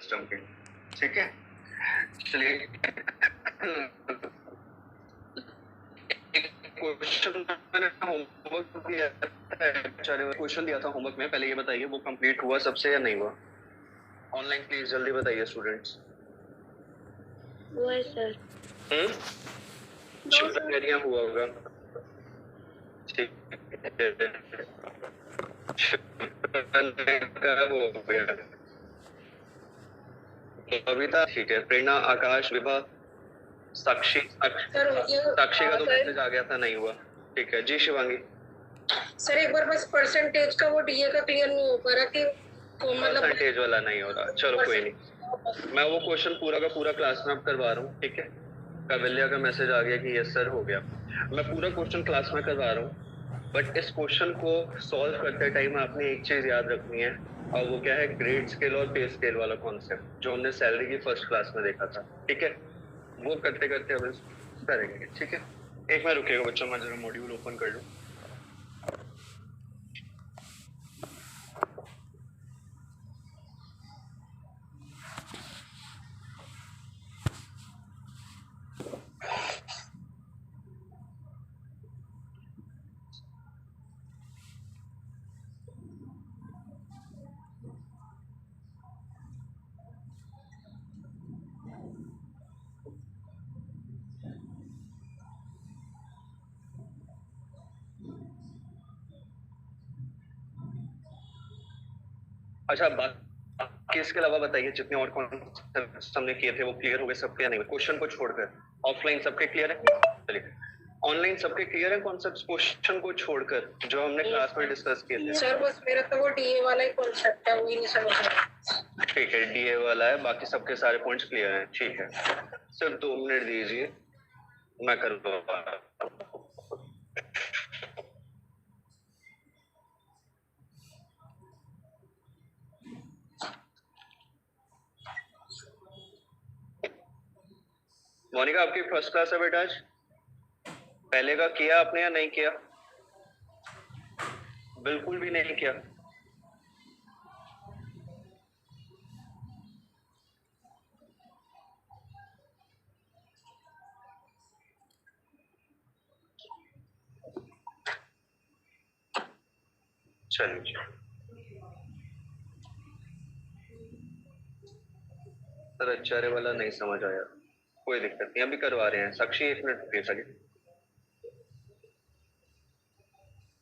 System के, ठीक है। चलिए क्वेश्चन मैंने होमवर्क दिया था, क्वेश्चन दिया था होमवर्क में, पहले ये बताइए वो कंप्लीट हुआ सबसे या नहीं हुआ? ऑनलाइन प्लीज जल्दी बताइए स्टूडेंट्स। हुआ है सर। शिफ्ट एरिया हुआ होगा, ठीक है। कविता ठीक है, प्रेरणा, आकाश, विभा, साक्षी साक्षी का तो मैसेज आ गया था, नहीं हुआ, ठीक है जी। शिवांगी सर एक बार बस परसेंटेज का वो डीए का क्लियर नहीं हो पा रहा कि मतलब परसेंटेज वाला नहीं हो रहा, चलो कोई नहीं, मैं वो क्वेश्चन पूरा का पूरा क्लास में अब करवा रहा हूँ, ठीक है। कविल्या का मैसेज आ गया कि यस सर हो गया, मैं पूरा क्वेश्चन क्लास में करवा रहा हूँ। बट इस क्वेश्चन को सॉल्व करते टाइम आपने एक चीज याद रखनी है, और वो क्या है, ग्रेड स्केल और पे स्केल वाला कॉन्सेप्ट जो हमने सैलरी की फर्स्ट क्लास में देखा था, ठीक है। वो करते करते अब करेंगे, ठीक है। एक बार रुकिएगा बच्चों, मैं जरा मॉड्यूल ओपन कर लूं। अच्छा, बाकी इसके अलावा बताइए जितने और कॉन्सेप्ट्स हमने किए थे वो क्लियर हो गए सबके या नहीं? क्वेश्चन को छोड़कर ऑफलाइन सबके क्लियर है? चलिए, ऑनलाइन सबके क्लियर है कॉन्सेप्ट्स क्वेश्चन को छोड़कर जो हमने क्लास में डिस्कस किए थे? सर बस मेरा तो वो डीए वाला ही कॉन्सेप्ट है, वही नहीं समझ रहा। ठीक है, डीए वाला है, बाकी सबके सारे पॉइंट्स क्लियर हैं, ठीक है। सिर्फ 2 मिनट दीजिए, मैं कर दूंगा। मोनिका आपकी फर्स्ट क्लास है बेटा आज? पहले का किया आपने या नहीं किया? बिल्कुल भी नहीं किया। चलिए सर, अच्छा वाला नहीं समझ आया, कोई दिक्कत नहीं, अभी करवा रहे हैं। साक्षी 1 मिनट रुकिए।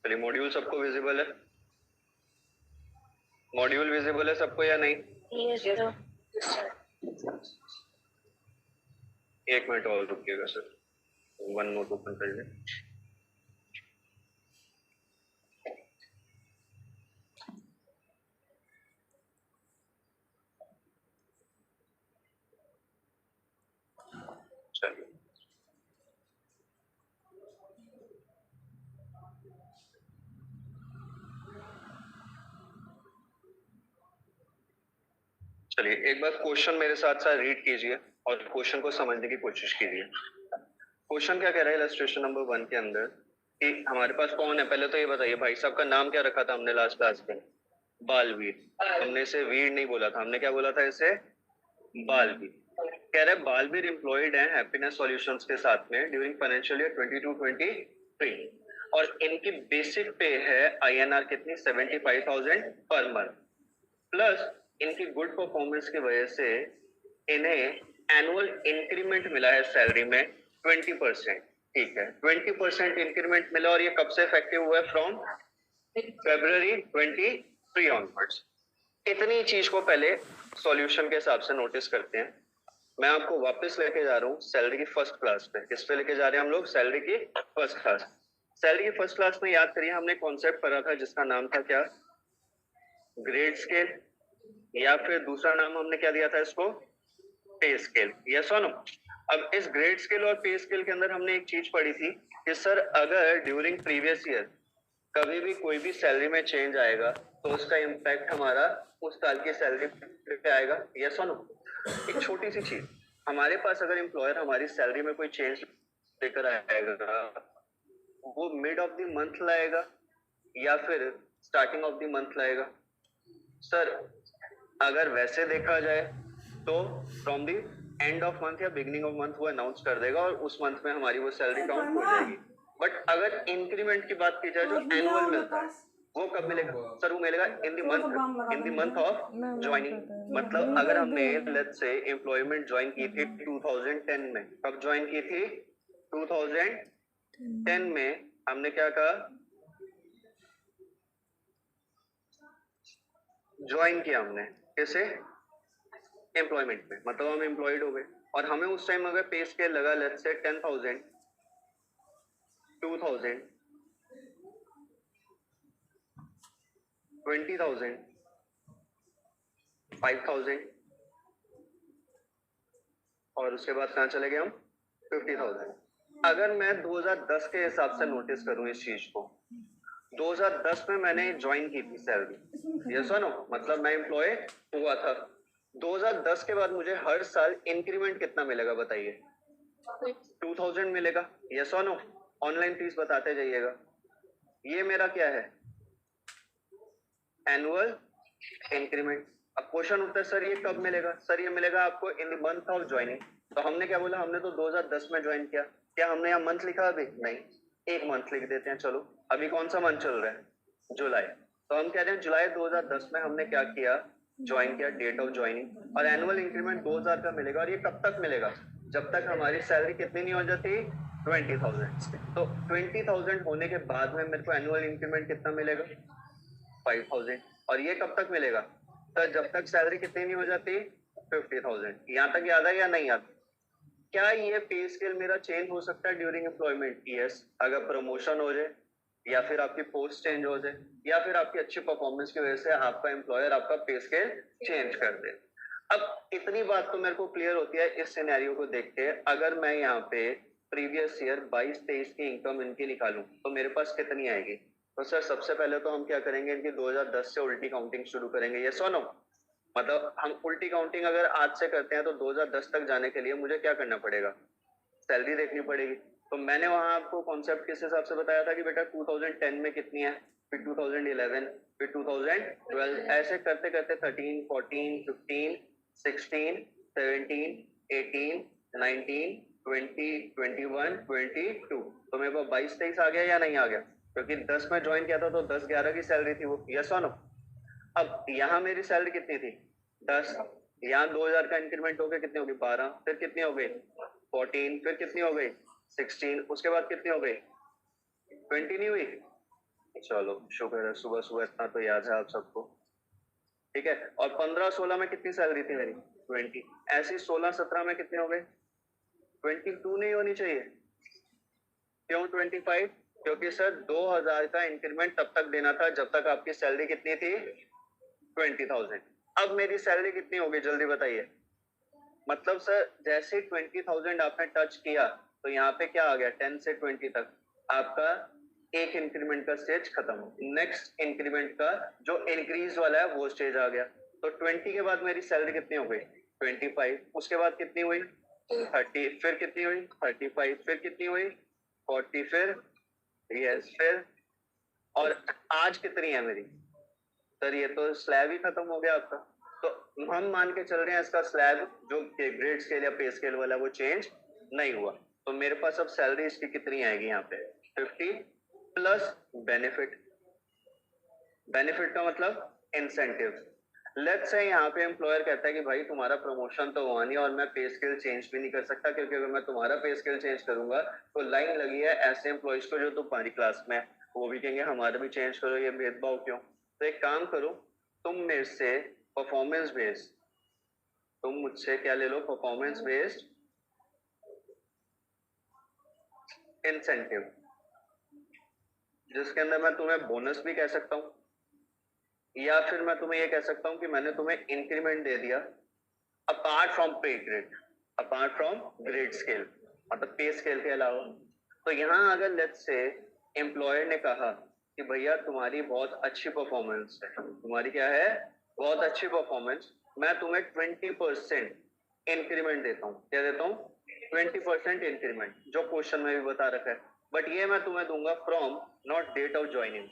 चलिए, मॉड्यूल सबको विजिबल है? मॉड्यूल विजिबल है सबको या नहीं? Yes sir. 1 मिनट और रुकिएगा सर, वन नोट ओपन कर ले। चलिए, चलिए एक बार क्वेश्चन मेरे साथ साथ रीड कीजिए और क्वेश्चन को समझने की कोशिश कीजिए। क्वेश्चन क्या कह रहा है इलस्ट्रेशन नंबर 1 के अंदर कि हमारे पास कौन है, पहले तो ये बताइए भाई साहब का नाम क्या रखा था हमने लास्ट क्लास में? बालवीर। हमने इसे वीर नहीं बोला था, हमने क्या बोला था इसे? बालवीर। कह रहे बालवीर एम्प्लॉयड है हैप्पीनेस सॉल्यूशंस के साथ में ड्यूरिंग फाइनेंशियल ईयर 22-23 और इनकी बेसिक पे है INR कितनी? 75,000 पर मंथ, प्लस इनकी गुड परफॉर्मेंस की वजह से इन्हें एनुअल इंक्रीमेंट मिला है सैलरी में 20%, ठीक है। 20% इंक्रीमेंट मिला और ये कब से इफेक्टिव हुआ है? From February 23 onwards. इतनी चीज को पहले सॉल्यूशन के हिसाब से नोटिस करते हैं। मैं आपको वापस लेके जा रहा हूँ सैलरी की फर्स्ट क्लास पे। किस पे लेके जा रहे हैं हम लोग? सैलरी की फर्स्ट क्लास। सैलरी की फर्स्ट क्लास में याद करिए हमने कॉन्सेप्ट पढ़ा था जिसका नाम था क्या? ग्रेड स्केल, या फिर दूसरा नाम हमने क्या दिया था इसको? पे स्केल। यस और नो? अब इस ग्रेड स्केल और पे स्केल के अंदर हमने एक चीज पढ़ी थी कि सर अगर ड्यूरिंग प्रीवियस ईयर कभी भी कोई भी सैलरी में चेंज आएगा तो उसका इम्पैक्ट हमारा उस साल की सैलरी पे आएगा। यस और नो? एक छोटी सी चीज, हमारे पास अगर एम्प्लॉयर हमारी सैलरी में कोई चेंज लेकर आएगा, वो मिड ऑफ द मंथ लाएगा या फिर स्टार्टिंग ऑफ द मंथ लाएगा? सर अगर वैसे देखा जाए तो from the end of month या बिगनिंग ऑफ मंथ वो अनाउंस कर देगा और उस मंथ में हमारी वो सैलरी काउंट हो जाएगी। बट अगर इंक्रीमेंट की बात की जाए जो एनुअल मिलता है वो कब मिलेगा सर? वो मिलेगा इन द मंथ ऑफ ज्वाइनिंग। मतलब अगर हमने लेट्स से एम्प्लॉयमेंट ज्वाइन की थी 2010 में, कब ज्वाइन की थी? 2010 में हमने क्या कहा? ज्वाइन किया हमने कैसे? एम्प्लॉयमेंट में, मतलब हम एम्प्लॉयड हो गए और हमें उस टाइम अगर पे स्केल लगा लेट्स से 10,000, 2,000, 20,000, 5,000 और उसके बाद कहाँ चले गए हम? 50,000। अगर मैं 2010 के हिसाब से नोटिस करूं इस चीज को, 2010 में मैंने ज्वाइन की थी सैलरी, यस और नो? मतलब मैं एम्प्लॉय हुआ था। 2010 के बाद मुझे हर साल इंक्रीमेंट कितना मिलेगा बताइए? 2,000 मिलेगा, यस और नो? ऑनलाइन प्लीज बताते जाइएगा। ये मेरा क्या है? Annual increment. अब क्वेश्चन उठता है सर ये कब मिलेगा? सर ये मिलेगा आपको इन द मंथ ऑफ ज्वाइनिंग। तो हमने क्या बोला? हमने तो 2010 में ज्वाइन किया। क्या हमने यहाँ मंथ लिखा? अभी नहीं, एक मंथ लिख देते हैं। चलो अभी कौन सा मंथ चल रहा है? जुलाई। तो हम कह रहे हैं जुलाई 2010 में हमने क्या किया? ज्वाइन किया, डेट ऑफ ज्वाइनिंग। और एनुअल इंक्रीमेंट 2000 का मिलेगा। और ये कब तक मिलेगा? जब तक हमारी सैलरी कितनी नहीं हो जाती? 20,000। तो 20,000 होने के बाद में मेरे को एनुअल इंक्रीमेंट कितना मिलेगा? 5,000। और ये कब तक मिलेगा? तो जब तक सैलरी कितनी नहीं हो जाती? 50,000। यहाँ तक याद है या नहीं याद? क्या ये पे स्केल मेरा चेंज हो सकता है ड्यूरिंग एम्प्लॉयमेंट? यस, अगर प्रमोशन हो जाए या फिर आपकी पोस्ट चेंज हो जाए या फिर आपकी अच्छी परफॉर्मेंस की वजह से आपका एम्प्लॉयर आपका पे स्केल चेंज कर दे। अब इतनी बात तो मेरे को क्लियर होती है इस सिनेरियो को देख के। अगर मैं यहाँ पे प्रीवियस ईयर 22-23 की इनकम इनकी निकालूं तो मेरे पास कितनी आएगी? तो सर सबसे पहले तो हम क्या करेंगे? इनकी 2010 से उल्टी काउंटिंग शुरू करेंगे, यस और नो? मतलब हम उल्टी काउंटिंग अगर आज से करते हैं तो 2010 तक जाने के लिए मुझे क्या करना पड़ेगा? सैलरी देखनी पड़ेगी। तो मैंने वहां आपको कॉन्सेप्ट किस हिसाब से बताया था कि बेटा 2010 में कितनी है, फिर 2011, फिर 2012, ऐसे करते करते 13, 14, 15, 16, 17, 18, 19, 20, 21, 22। तो मेरे पास 22-23 आ गया या नहीं आ गया? क्योंकि 10 में ज्वाइन किया था तो 10-11 की सैलरी थी वो, यस और नो? अब यहाँ मेरी सैलरी कितनी थी? 10। यहाँ 2000 का इंक्रीमेंट हो गया, कितनी होगी? 12। फिर कितनी हो गई? 14। फिर कितनी हो गई? 16। उसके बाद कितनी हो गई? 20 नहीं हुई? चलो शुक्र है, सुबह सुबह इतना तो याद है आप सबको। ठीक है। और 15-16 में कितनी सैलरी थी मेरी? 20। ऐसी 16-17 में कितनी हो गई? 22 नहीं होनी चाहिए? क्यों 25? क्योंकि सर 2000 का इंक्रीमेंट तब तक देना था जब तक आपकी सैलरी कितनी थी? 20,000। अब मेरी सैलरी कितनी होगी जल्दी बताइए? मतलब सर जैसे 20,000 आपने टच किया तो यहाँ पे क्या आ गया? 10 से 20 तक आपका एक इंक्रीमेंट का स्टेज खत्म। नेक्स्ट इंक्रीमेंट का जो इंक्रीज वाला है वो स्टेज आ गया। तो 20 के बाद मेरी सैलरी कितनी हो गई? 25। उसके बाद कितनी हुई? 30। फिर कितनी हुई? 35। फिर कितनी हुई? 40। फिर यस, फिर और आज कितनी है मेरी? सर ये तो स्लैब ही खत्म हो गया आपका। तो हम मान के चल रहे हैं इसका स्लैब जो ग्रेड स्केल या पे स्केल वाला वो चेंज नहीं हुआ। तो मेरे पास अब सैलरी इसकी कितनी आएगी यहाँ पे? 50 प्लस बेनिफिट। बेनिफिट का मतलब इंसेंटिव। लेट्स से यहाँ पे एम्प्लॉयर कहता है कि भाई तुम्हारा प्रमोशन तो हुआ नहीं और मैं पे स्केल चेंज भी नहीं कर सकता, क्योंकि अगर मैं तुम्हारा पे स्केल चेंज करूंगा तो लाइन लगी है ऐसे एम्प्लॉयज को जो तुम्हारी क्लास में है, वो भी कहेंगे हमारा भी चेंज करो, ये भेदभाव क्यों? तो एक काम करो, तुम मेरे से परफॉर्मेंस बेस्ड, तुम मुझसे क्या ले लो? परफॉर्मेंस बेस्ड इंसेंटिव, जिसके अंदर मैं तुम्हें बोनस भी कह सकता हूँ या फिर मैं तुम्हें ये कह सकता हूँ कि मैंने तुम्हें इंक्रीमेंट दे दिया अपार्ट फ्रॉम पे grade, apart from grade scale, मतलब पे स्केल के अलावा। तो यहाँ अगर लेट्स से एम्प्लॉयर ने कहा कि भैया तुम्हारी बहुत अच्छी परफॉर्मेंस है, तुम्हारी क्या है? बहुत अच्छी परफॉर्मेंस, मैं तुम्हें 20% इंक्रीमेंट देता हूँ। क्या देता हूँ? 20% इंक्रीमेंट, जो क्वेश्चन में भी बता रखा है। बट ये मैं तुम्हें दूंगा from not date of joining,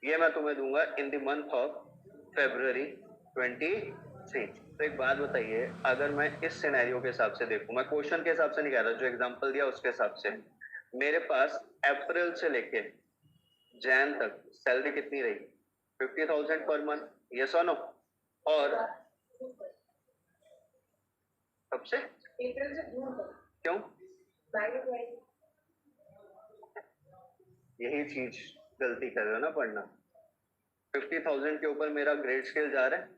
ये मैं तुम्हें दूंगा in the month of February 23। तो एक बात बताइए, अगर मैं इस सिनेरियो के हिसाब से देखूं, मैं क्वेश्चन के हिसाब से नहीं कह रहा, जो एग्जांपल दिया उसके हिसाब से, मेरे पास अप्रैल से लेके जैन तक सैलरी कितनी रही? 50,000 पर मंथ, यस और नो? और सबसे क्यों? यही चीज गलती कर रहे हो ना पढ़ना। 50,000 के ऊपर मेरा ग्रेड स्केल जा रहा है,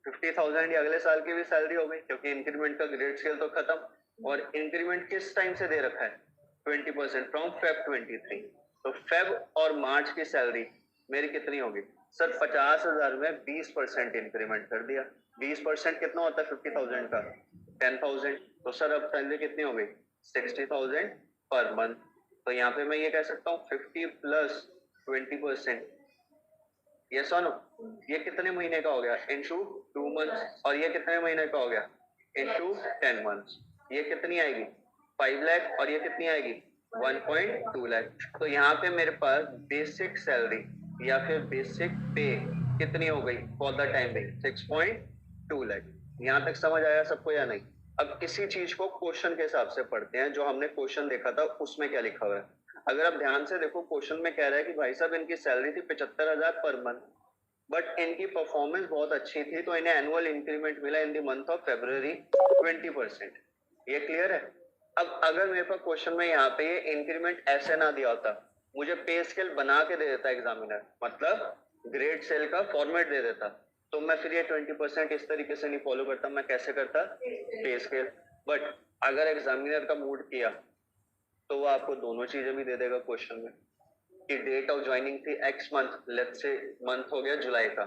50,000 ये अगले साल की भी सैलरी हो गई, क्योंकि इंक्रीमेंट का ग्रेड स्केल तो खत्म। और इंक्रीमेंट किस टाइम से दे रखा है? 20% फ्रॉम फेब 23। तो फेब और मार्च की सैलरी मेरी कितनी होगी? सर 50,000 में 20% इंक्रीमेंट कर दिया। 20% कितना होता है 50,000 का? 10,000। तो सर अब सैलरी कितनी हो गई? 60,000 पर मंथ। तो यहाँ पे मैं ये कह सकता हूँ 50 प्लस 20%, यस और नो? ये कितने महीने का हो गया? Into 2 months. और ये कितने महीने का हो गया? Into 10 months. ये कितनी आएगी? 5 लाख। और ये कितनी आएगी? 1.2 लाख। तो यहाँ पे मेरे पास बेसिक सैलरी या फिर बेसिक पे कितनी हो गई for the time being? 6.2 lakh. यहाँ तक समझ आया सबको या नहीं? अब किसी चीज को क्वेश्चन के हिसाब से पढ़ते हैं, जो हमने क्वेश्चन देखा था उसमें क्या लिखा हुआ है। अगर आप ध्यान से देखो, क्वेश्चन में कह रहा है कि भाई साहब इनकी सैलरी थी 75,000 पर मंथ, बट इनकी परफॉर्मेंस बहुत अच्छी थी तो इन्हें एनुअल इंक्रीमेंट मिला इन द मंथ ऑफ February 20%। ये क्लियर है? अब अगर मेरे पास क्वेश्चन में यहाँ पे ये इंक्रीमेंट ऐसे ना दिया होता, मुझे पे स्केल बना के दे देता एग्जामिनर, मतलब ग्रेड सेल का फॉर्मेट दे देता, तो मैं फिर ये 20% इस तरीके से नहीं फॉलो करता। मैं कैसे करता? पे स्केल। बट अगर एग्जामिनर का मूड किया तो वो आपको दोनों चीजें भी दे देगा क्वेश्चन में, कि डेट ऑफ ज्वाइनिंग थी x month, let's say month हो गया जुलाई का,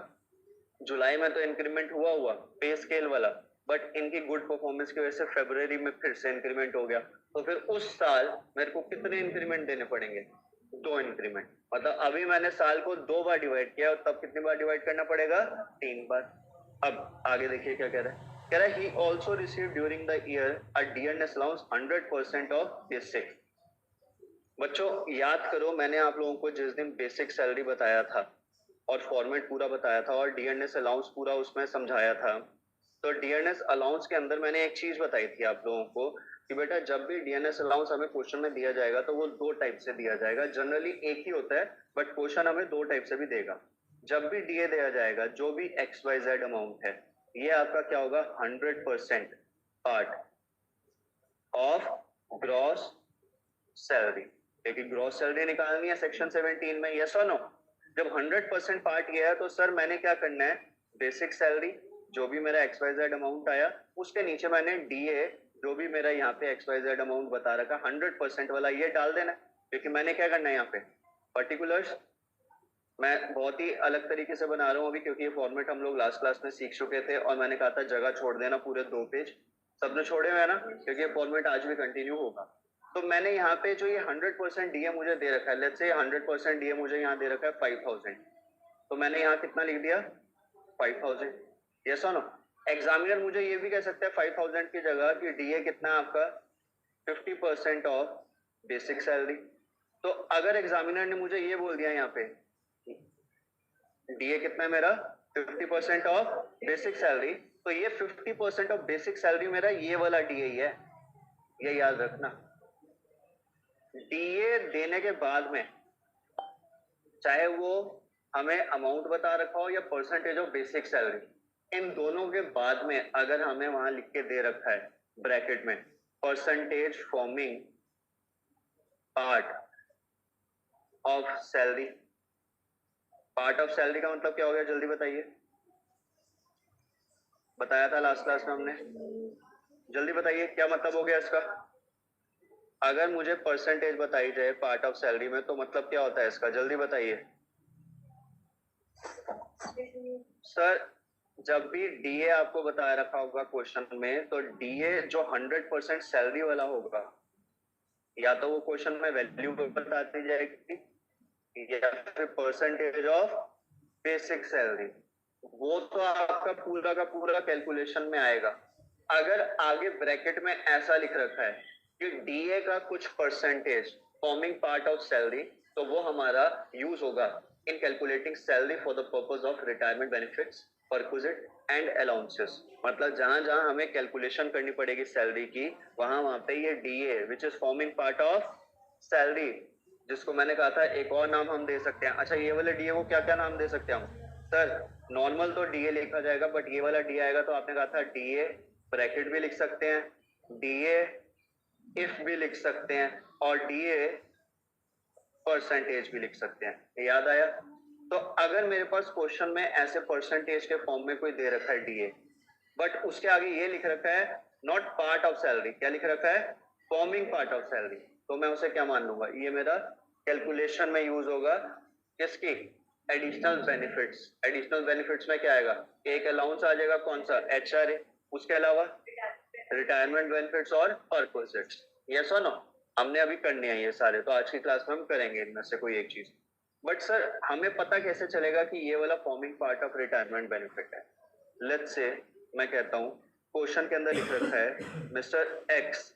जुलाई में तो इंक्रीमेंट हुआ पे स्केल वाला, बट इनकी गुड परफॉर्मेंस की वजह से फरवरी में फिर से इंक्रीमेंट हो गया, तो फिर उस साल मेरे को कितने इंक्रीमेंट देने पड़ेंगे? 2 इंक्रीमेंट। मतलब अभी मैंने साल को 2 बार डिवाइड किया, और तब कितनी बार डिवाइड करना पड़ेगा? 3 बार। अब आगे देखिए क्या कह रहा है। कह रहा है he also receive during the year a dearness allowance 100% of basic. बच्चों याद करो, मैंने आप लोगों को जिस दिन बेसिक सैलरी बताया था और फॉर्मेट पूरा बताया था और डियरनेस अलाउंस पूरा उसमें समझाया था, तो डियरनेस अलाउंस के अंदर मैंने एक चीज बताई थी आप लोगों को कि बेटा जब भी डियरनेस अलाउंस हमें क्वेश्चन में दिया जाएगा तो वो 2 टाइप से दिया जाएगा। जनरली एक ही होता है, बट क्वेश्चन हमें 2 टाइप से भी देगा। जब भी डीए दिया जाएगा, जो भी XYZ अमाउंट है, ये आपका क्या होगा? 100% पार्ट ऑफ ग्रॉस सैलरी। लेकिन ग्रॉस सैलरी निकालनी है सेक्शन 17 में, यस और नो? जब 100% पार्ट ये है तो सर मैंने क्या करना है? बेसिक सैलरी जो भी मेरा XYZ अमाउंट आया, उसके नीचे मैंने डीए जो भी मेरा यहाँ पे XYZ अमाउंट बता रखा 100% वाला, ये डाल देना। क्योंकि मैंने क्या करना है यहाँ पे? पर्टिकुलर्स मैं बहुत ही अलग तरीके से बना रहा हूँ अभी, क्योंकि ये फॉर्मेट हम लोग लास्ट क्लास में सीख चुके थे और मैंने कहा था जगह छोड़ देना पूरे 2 पेज। सबने छोड़े हुए हैं ना? क्योंकि ये फॉर्मेट आज भी कंटिन्यू होगा। तो मैंने यहाँ पे जो ये 100% डीए मुझे दे रखा है, लेट्स से 100% डीए मुझे यहाँ दे रखा है 5,000, तो मैंने यहाँ कितना लिख दिया? 5,000, यस और नो? एग्जामिनर मुझे ये भी कह सकता है 5,000 की जगह कि डीए कितना आपका 50% ऑफ बेसिक सैलरी। तो अगर एग्जामिनर ने मुझे ये बोल दिया यहाँ पे डीए कितना है मेरा? 50% ऑफ बेसिक सैलरी, तो ये 50% ऑफ बेसिक सैलरी मेरा ये वाला डीए ही है, ये याद रखना। डीए देने के बाद में चाहे वो हमें अमाउंट बता रखा हो या परसेंटेज ऑफ बेसिक सैलरी, इन दोनों के बाद में अगर हमें वहां लिख के दे रखा है ब्रैकेट में percentage forming part of salary, part of salary का मतलब क्या हो गया? जल्दी बताइए, बताया था लास्ट क्लास में हमने, जल्दी बताइए क्या मतलब हो गया इसका? अगर मुझे परसेंटेज बताई जाए पार्ट ऑफ सैलरी में तो मतलब क्या होता है इसका? जल्दी बताइए सर। जब भी डीए आपको बताया रखा होगा क्वेश्चन में, तो डीए जो 100% सैलरी वाला होगा, या तो वो क्वेश्चन में वैल्यू बताती जाएगी या फिर परसेंटेज ऑफ बेसिक सैलरी, वो तो आपका पूरा का पूरा कैलकुलेशन में आएगा। अगर आगे ब्रैकेट में ऐसा लिख रखा है कि डीए का कुछ percentage forming part of salary, तो वो हमारा यूज होगा in calculating salary for the purpose of retirement benefits, perquisite and allowances. मतलब जहां जहां हमें कैलकुलेशन करनी पड़ेगी सैलरी की, वहां पे ये DA which is forming part of salary, जिसको मैंने कहा था एक और नाम हम दे सकते हैं. अच्छा, ये वाले डीए को क्या क्या नाम दे सकते हैं हम? सर नॉर्मल तो डीए लिखा जाएगा, बट ये वाला डीए आएगा तो आपने कहा था डीए ब्रैकेट भी लिख सकते हैं, डीए इफ भी लिख सकते हैं, और डीए परसेंटेज भी लिख सकते हैं. याद आया? तो अगर मेरे पास क्वेश्चन में ऐसे परसेंटेज के फॉर्म में कोई दे रखा है डीए, बट उसके आगे ये लिख रखा है नॉट पार्ट ऑफ सैलरी, क्या लिख रखा है? फॉर्मिंग पार्ट ऑफ सैलरी, तो मैं उसे क्या मान लूंगा? ये मेरा कैलकुलेशन में यूज होगा किसकी? Additional benefits. एडिशनल बेनिफिट्स में क्या आएगा? एक अलाउंस आ जाएगा, कौन सा? एचआरए. उसके अलावा रिटायरमेंट बेनिफिट्स और परक्विजिट्स. यस और नो? हमने अभी करने हैं ये सारे, तो आज की क्लास में हम करेंगे इनमें से कोई एक चीज. बट सर हमें पता कैसे चलेगा कि ये वाला forming part of retirement benefit है? लेट्स से मैं कहता हूं क्वेश्चन के अंदर लिख रखा है mister x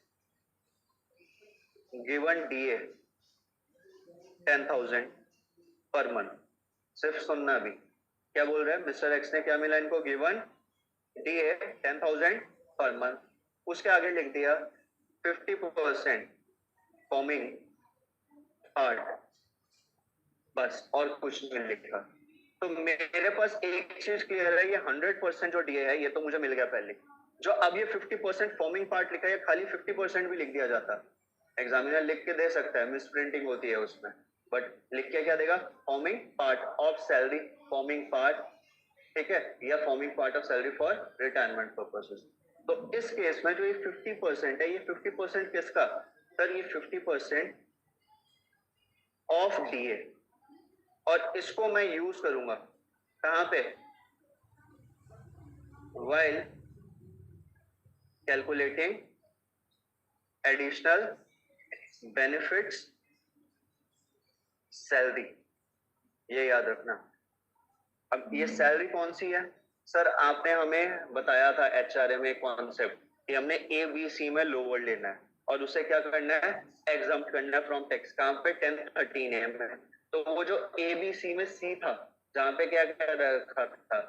given DA 10,000 per month. सिर्फ सुनना भी क्या बोल रहा है. मिस्टर एक्स ने क्या मिला इनको? Given DA 10,000 per month. उसके आगे लिख दिया 50% फॉर्मिंग पार्ट, बस और कुछ नहीं लिखा. तो मेरे पास एक चीज क्लियर है, ये 100% जो डीए है ये तो मुझे मिल गया पहले. जो अब ये 50% फॉर्मिंग पार्ट लिखा है, खाली 50% भी लिख दिया जाता, एग्जामिनर लिख के दे सकता है, मिस प्रिंटिंग होती है उसमें, बट लिख के क्या देगा? Forming part of salary, forming part, ठीक है, या forming part of salary for retirement purposes. तो इस केस में जो ये 50% है, ये 50% किसका? सर ये 50% ऑफ डीए, और इसको मैं यूज करूंगा कहां पे? While calculating additional benefits salary. ये याद रखना. अब ये सैलरी कौन सी है? सर आपने हमें बताया था एचआरए में कॉन्सेप्ट कि हमने ए बी सी में लोअर लेना है और उसे क्या करना है? एग्जम्प्ट करना है फ्रॉम टैक्स. कहां पे? 1013A में. तो वो जो ए बी सी में सी था, जहां पे क्या क्या रखा था?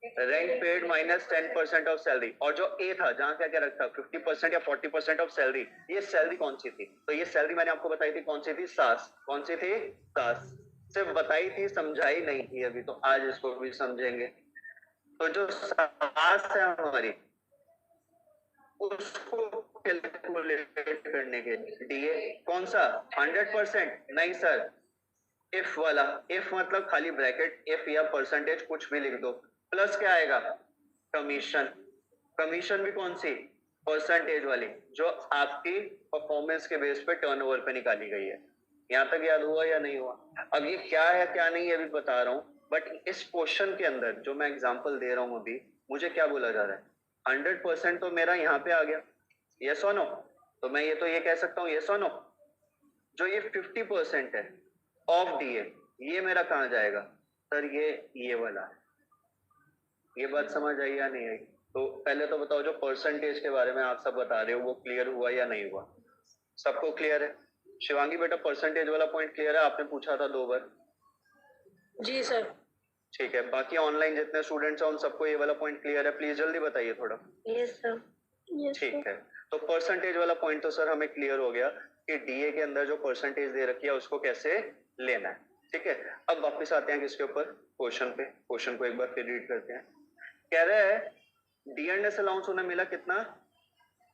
Rent paid minus 10% of salary, और जो ए था जहां क्या क्या रखा? 50% या 40% ऑफ सैलरी. ये सैलरी कौन सी थी? तो ये सैलरी मैंने आपको बताई थी कौन सी थी? सास. कौन सी थी? सास. सिर्फ बताई थी, समझाई नहीं थी अभी, तो आज इसको भी समझेंगे. तो जो सास है हमारी, उसको कैलकुलेट करने के डीए कौन सा? 100%? नहीं सर, इफ वाला. इफ मतलब खाली ब्रैकेट इफ या परसेंटेज कुछ भी लिख दो, प्लस क्या आएगा? कमीशन. कमीशन भी कौन सी? परसेंटेज वाली, जो आपकी परफॉर्मेंस के बेस पे टर्नओवर पे निकाली गई है. यहाँ तक याद हुआ या नहीं हुआ? अब ये क्या है क्या नहीं ये भी बता रहा हूँ, बट इस क्वेश्चन के अंदर जो मैं एग्जांपल दे रहा हूँ अभी, मुझे क्या बोला जा रहा है? 100% तो मेरा यहाँ पे आ गया, यस और नो? तो मैं ये तो ये कह सकता हूँ यस और नो. जो ये 50% है ऑफ डीए, ये मेरा कहाँ जाएगा? सर ये वाला. ये बात समझ आई या नहीं आई? तो पहले तो बताओ, जो परसेंटेज के बारे में आप सब बता रहे हो वो क्लियर हुआ या नहीं हुआ? सबको क्लियर है? शिवांगी बेटा परसेंटेज वाला पॉइंट क्लियर है? आपने पूछा था 2 बार. जी सर. ठीक है, बाकी ऑनलाइन जितने स्टूडेंट्स हैं उन सबको ये वाला पॉइंट क्लियर है? प्लीज जल्दी बताइए थोड़ा. Yes sir. ठीक है, तो परसेंटेज वाला पॉइंट तो सर हमें क्लियर हो गया कि डीए के अंदर जो परसेंटेज दे रखी है उसको कैसे लेना है. ठीक है, अब वापस आते हैं किसके ऊपर? क्वेश्चन पे. क्वेश्चन को एक बार फिर रीड करते हैं. कह रहा है डीएनएस अलाउंस उन्हें मिला कितना?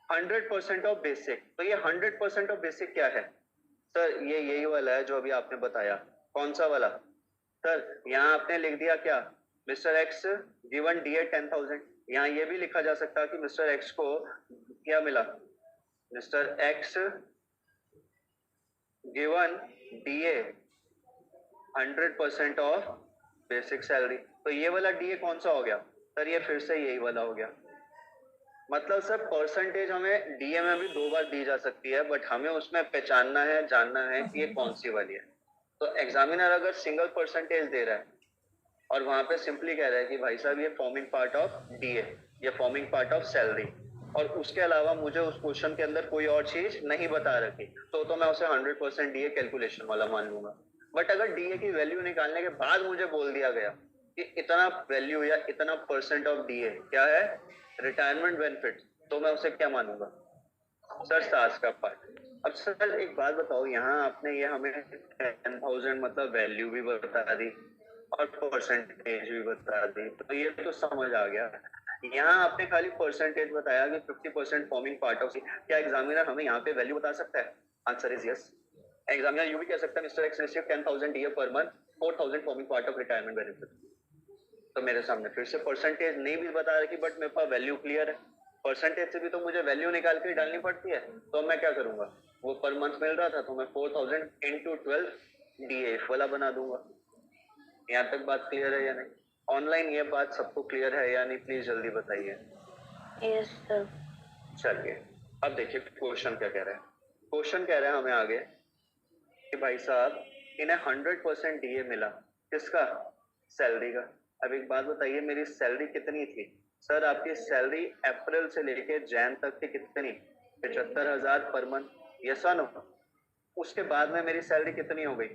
100% ऑफ बेसिक. तो ये 100% ऑफ बेसिक क्या है? सर ये यही वाला है जो अभी आपने बताया. कौन सा वाला? सर यहाँ आपने लिख दिया क्या? Mister x given DA 10,000. यहाँ ये भी लिखा जा सकता है कि मिस्टर एक्स को क्या मिला? Mister x given DA 100% of basic salary. तो ये वाला डीए कौन सा हो गया? सर ये फिर से यही वाला हो गया. मतलब सर परसेंटेज हमें डीए में भी 2 बार दी जा सकती है, बट हमें उसमें पहचानना है, जानना है कि ये कौन सी वाली है. तो एग्जामिनर अगर सिंगल परसेंटेज दे रहा है और वहां पे सिंपली कह रहा है कि भाई साहब ये फॉर्मिंग पार्ट ऑफ डीए या फॉर्मिंग पार्ट ऑफ सैलरी, और उसके अलावा मुझे उस क्वेश्चन के अंदर कोई और चीज नहीं बता रखी, तो मैं उसे 100% डीए कैलकुलेशन वाला मान लूंगा. बट अगर डीए की वैल्यू निकालने के बाद मुझे बोल दिया गया कि इतना वैल्यू या इतना परसेंट ऑफ डीए क्या है, रिटायरमेंट बेनिफिट, तो मैं उसे क्या मानूंगा? सर सास का पार्ट। अब सर एक बात बताओ, यहाँ आपने ये हमें 10,000 मतलब वैल्यू भी बता दी और परसेंटेज भी बता दी, तो ये तो समझ आ गया। यहाँ आपने खाली परसेंटेज बताया कि 50% फॉर्मिंग पार्ट ऑफ, क्या एग्जामिनर हमें यहाँ पे वैल्यू बता सकता है? Answer is yes. Examiner you भी कह सकता है mister x receive 10,000 DA per month, 4,000 forming part of retirement benefit. तो मेरे सामने फिर से परसेंटेज नहीं भी बता रहा कि बट मेरे पास वैल्यू क्लियर है, परसेंटेज से भी तो मुझे वैल्यू निकाल के डालनी पड़ती है। तो मैं क्या करूंगा, वो पर मंथ मिल रहा था तो मैं 4,000 इंटू 12 डीएफ वाला बना दूंगा। यहाँ तक बात क्लियर है या नहीं? ऑनलाइन ये बात सबको क्लियर है या नहीं, प्लीज जल्दी बताइए। Yes sir. चलिए अब देखिए क्वेश्चन क्या कह रहा है। क्वेश्चन कह रहा है हमें आगे कि भाई साहब इन्हें 100% डीए मिला, किसका? सैलरी का। अब एक बात बताइए, मेरी सैलरी कितनी थी? सर आपकी सैलरी अप्रैल से लेके जैन तक की कितनी? 75,000 पर मंथ, यस और नो? उसके बाद में मेरी सैलरी कितनी हो गई?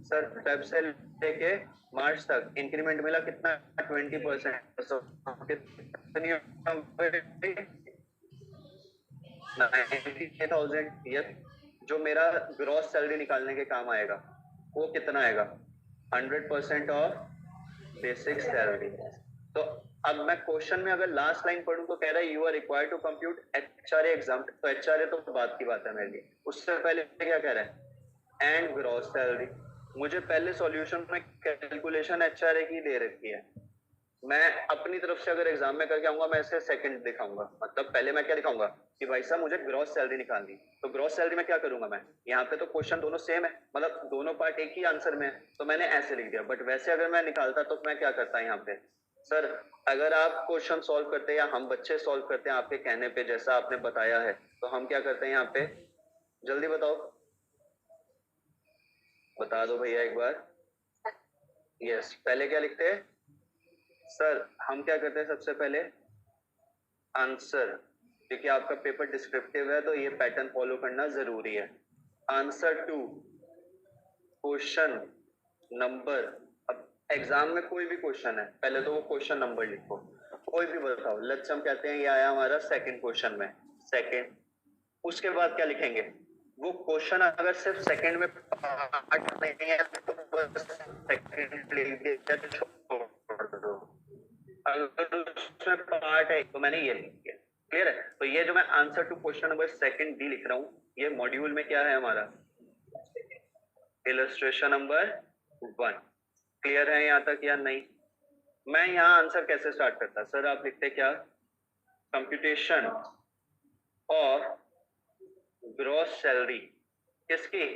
सर फेब से लेके मार्च तक इंक्रीमेंट मिला कितना? 20%। कितनी हो गई? 98,000। यस। जो मेरा ग्रॉस सैलरी निकालने के काम आएगा वो कितना आएगा? 100% ऑफ बेसिक सैलरी। तो अब मैं क्वेश्चन में अगर लास्ट लाइन पढ़ूं तो कह रहा है you are required to compute HRA exam. तो एचआरए तो बात की बात है मेरे लिए। उससे पहले क्या कह रहा है? And gross salary. मुझे पहले सॉल्यूशन में कैलकुलेशन एचआरए की दे रखी है, मैं अपनी तरफ से अगर एग्जाम में करके आऊंगा मैं इसे सेकंड दिखाऊंगा। मतलब पहले मैं क्या दिखाऊंगा कि भाई साहब मुझे ग्रॉस सैलरी निकालनी, तो ग्रॉस सैलरी में क्या करूंगा मैं? यहाँ पे तो क्वेश्चन दोनों सेम है, मतलब दोनों पार्ट एक ही आंसर में है, तो मैंने ऐसे लिख दिया। बट वैसे अगर मैं निकालता तो मैं क्या करता यहाँ पे? सर अगर आप क्वेश्चन सॉल्व करते हैं या हम बच्चे सॉल्व करते हैं आपके कहने पे जैसा आपने बताया है, तो हम क्या करते हैं यहाँ पे? जल्दी बताओ, बता दो भैया एक बार। यस, पहले क्या लिखते हैं? सर हम क्या करते हैं सबसे पहले? आंसर, क्योंकि आपका पेपर डिस्क्रिप्टिव है तो ये पैटर्न फॉलो करना जरूरी है। Answer to question number. अब एग्जाम में कोई भी क्वेश्चन है, पहले तो वो क्वेश्चन नंबर लिखो, कोई भी बताओ। लेट्स हम कहते हैं ये आया हमारा सेकंड क्वेश्चन में, सेकंड। उसके बाद क्या लिखेंगे? वो क्वेश्चन अगर सिर्फ सेकंड में पार्ट नहीं है तो बस सेकंड लिख दिया, छोड़ दो। अगर उसमें पार्ट है तो मैंने ये लिख दिया। क्लियर है? तो ये जो मैं answer to question number second D लिख रहा हूँ, ये मॉड्यूल में क्या है हमारा? Illustration number 1। क्लियर है यहाँ तक या नहीं? मैं यहाँ आंसर कैसे स्टार्ट करता? सर आप लिखते क्या? कंप्यूटेशन ऑफ ग्रॉस सैलरी किसकी?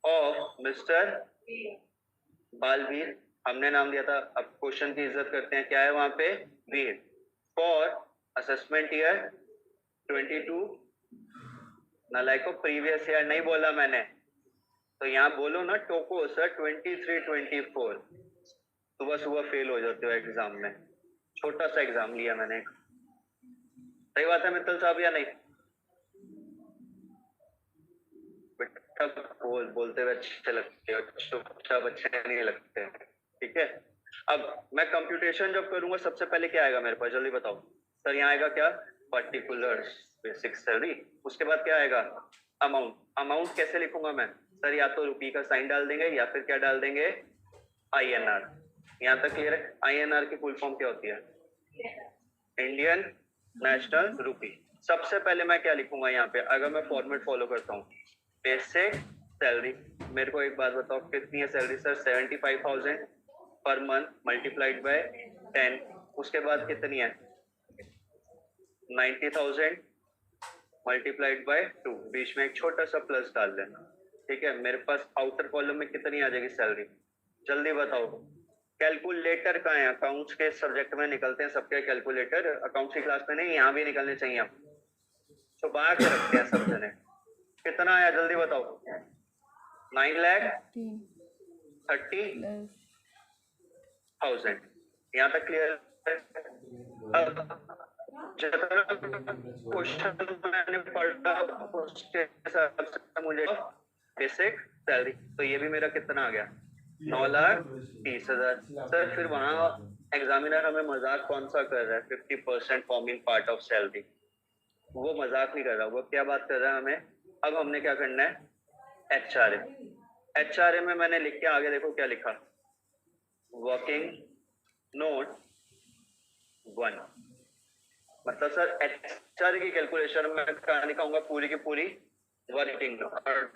Of mister Baalveer. हमने नाम दिया था, अब क्वेश्चन की इज्जत करते हैं। क्या है वहां पे? वीर। For assessment year 22। नालायको प्रीवियस ईयर नहीं बोला मैंने, तो यहाँ बोलो ना टोको सर 23-24। सुबह सुबह फेल हो जाते हो एग्जाम में। छोटा सा एग्जाम लिया मैंने। सही बात है मित्तल साहब या नहीं? बोलते हुए अच्छे लगते हो, चुपचाप अच्छे नहीं लगते। ठीक है, अब मैं कंप्यूटेशन जब करूंगा सबसे पहले क्या आएगा मेरे पास? जल्दी बताओ सर। यहाँ आएगा क्या? Particulars basic salary. उसके बाद क्या आएगा? अमाउंट। अमाउंट कैसे लिखूंगा मैं? सर या तो रुपये का साइन डाल देंगे या फिर क्या डाल देंगे? INR। यहाँ तक क्लियर है? INR की फुल फॉर्म क्या होती है? इंडियन नेशनल रुपी। सबसे पहले मैं क्या लिखूंगा यहाँ पे अगर मैं फॉर्मेट फॉलो करता हूँ? Basic salary. मेरे को एक बात बताओ कितनी है salary? Sir 75,000 per month multiplied by 10। उसके बाद कितनी है? 90,000 मल्टीप्लाइड बाय 2। बीच में एक छोटा सा प्लस डाल देना। ठीक है, मेरे पास आउटर कॉलम में कितनी आ जाएगी सैलरी? जल्दी बताओ। कैलकुलेटर कहाँ है? अकाउंट्स के सब्जेक्ट में निकलते हैं सबके कैलकुलेटर। अकाउंट्स की क्लास में नहीं, यहाँ भी निकलने चाहिए। आप छुपा के रखते हैं सब जने। कितना आया जल्दी बताओ? 9,30,000। यहाँ तक क्लियर? क्वेश्चन मैंने पढ़ा उसके हिसाब से मुझे बेसिक सैलरी, तो ये भी मेरा कितना आ गया 9,30,000। सर फिर वहाँ एग्जामिनर हमें मजाक कौन सा कर रहा है, 50% फॉर्मिंग पार्ट ऑफ सैलरी, वो मजाक नहीं कर रहा, वो क्या बात कर रहा है हमें। अब हमने क्या करना है, एचआरए में मैंने लिख के आगे देखो क्या लिखा, वर्किंग नोट 1। मतलब सर एचआरए की कैलकुलेशन में कहा लिखाऊंगा पूरी की पूरी वर्किंग नोट,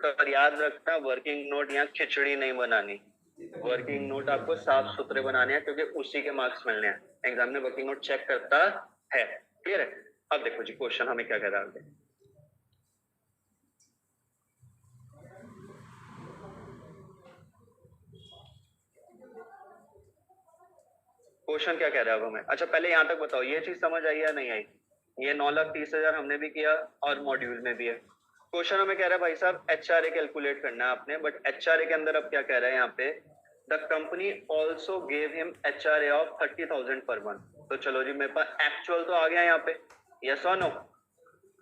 और याद रखना वर्किंग नोट यहाँ खिचड़ी नहीं बनानी, वर्किंग नोट आपको साफ सुथरे बनाने हैं क्योंकि उसी के मार्क्स मिलने हैं, एग्जाम में वर्किंग नोट चेक करता है। क्लियर है। अब देखो जी क्वेश्चन हमें क्या कह रहा है, क्वेश्चन क्या कह रहा है अब हमें। अच्छा पहले यहाँ तक बताओ ये चीज समझ आई या नहीं आई, ये 9,30,000 हमने भी किया और मॉड्यूल में भी है। क्वेश्चन हमें कह रहा है भाई साहब एचआरए कैलकुलेट करना है आपने, बट एचआरए के अंदर अब क्या कह रहा है यहाँ पे, the company also gave him HRA of 30,000 per month. तो चलो जी मेरे पास एक्चुअल तो आ गया यहाँ पे, यस और नो।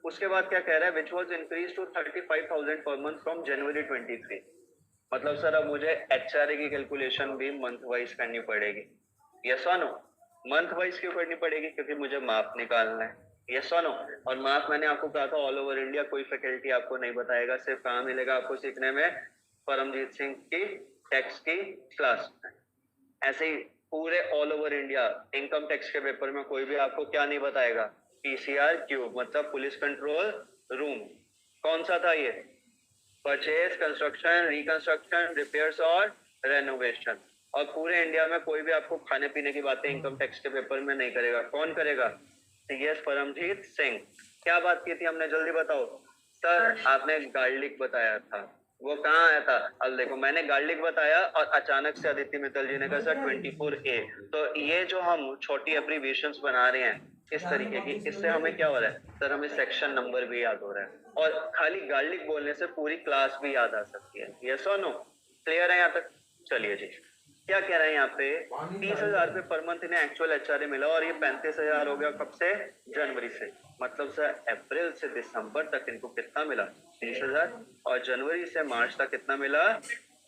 उसके बाद क्या कह रहा है, which was increase to 35,000 per month from January 23। मतलब सर अब मुझे एचआरए की कैलकुलेशन भी मंथ वाइज करनी पड़ेगी, यस और नो। मंथ वाइज क्यों करनी पड़ेगी, क्योंकि मुझे माप निकालना है, यस और नो। और माप मैंने आपको कहा था ऑल ओवर इंडिया कोई फैकल्टी आपको नहीं बताएगा, सिर्फ कहाँ मिलेगा आपको सीखने में, परमजीत सिंह की टैक्स की क्लास में। ऐसे ही पूरे all over India income tax के पेपर में कोई भी आपको क्या नहीं बताएगा, पीसीआर क्यूब मतलब पुलिस कंट्रोल रूम। कौन सा था ये, परचेज, कंस्ट्रक्शन, रिकंस्ट्रक्शन, रिपेयर्स और रेनोवेशन। और पूरे इंडिया में कोई भी आपको खाने पीने की बातें इनकम टैक्स के पेपर में नहीं करेगा, कौन करेगा, सीएस परमजीत सिंह। क्या बात की थी हमने, जल्दी बताओ। सर आपने गार्लिक बताया था, वो कहाँ आया था, अब देखो मैंने गार्लिक बताया और अचानक से अदिति मित्तल जी ने कहा सर 24A। तो ये जो हम छोटी एब्रीविएशंस बना रहे हैं इस तरीके की, इससे हमें क्या हो रहा है सर, हमें सेक्शन नंबर भी याद हो रहा है, और खाली गार्लिक बोलने से पूरी क्लास भी याद आ सकती है, यस और नो। क्लियर है यहाँ तक। चलिए जी क्या कह रहे हैं यहाँ पे, 30,000 रुपए पर मंथ इन्हें एक्चुअल एचआरए मिला और ये 35,000 हो गया कब से, जनवरी से। मतलब सर अप्रैल से दिसंबर तक इनको कितना मिला, 30,000, और जनवरी से मार्च तक कितना मिला,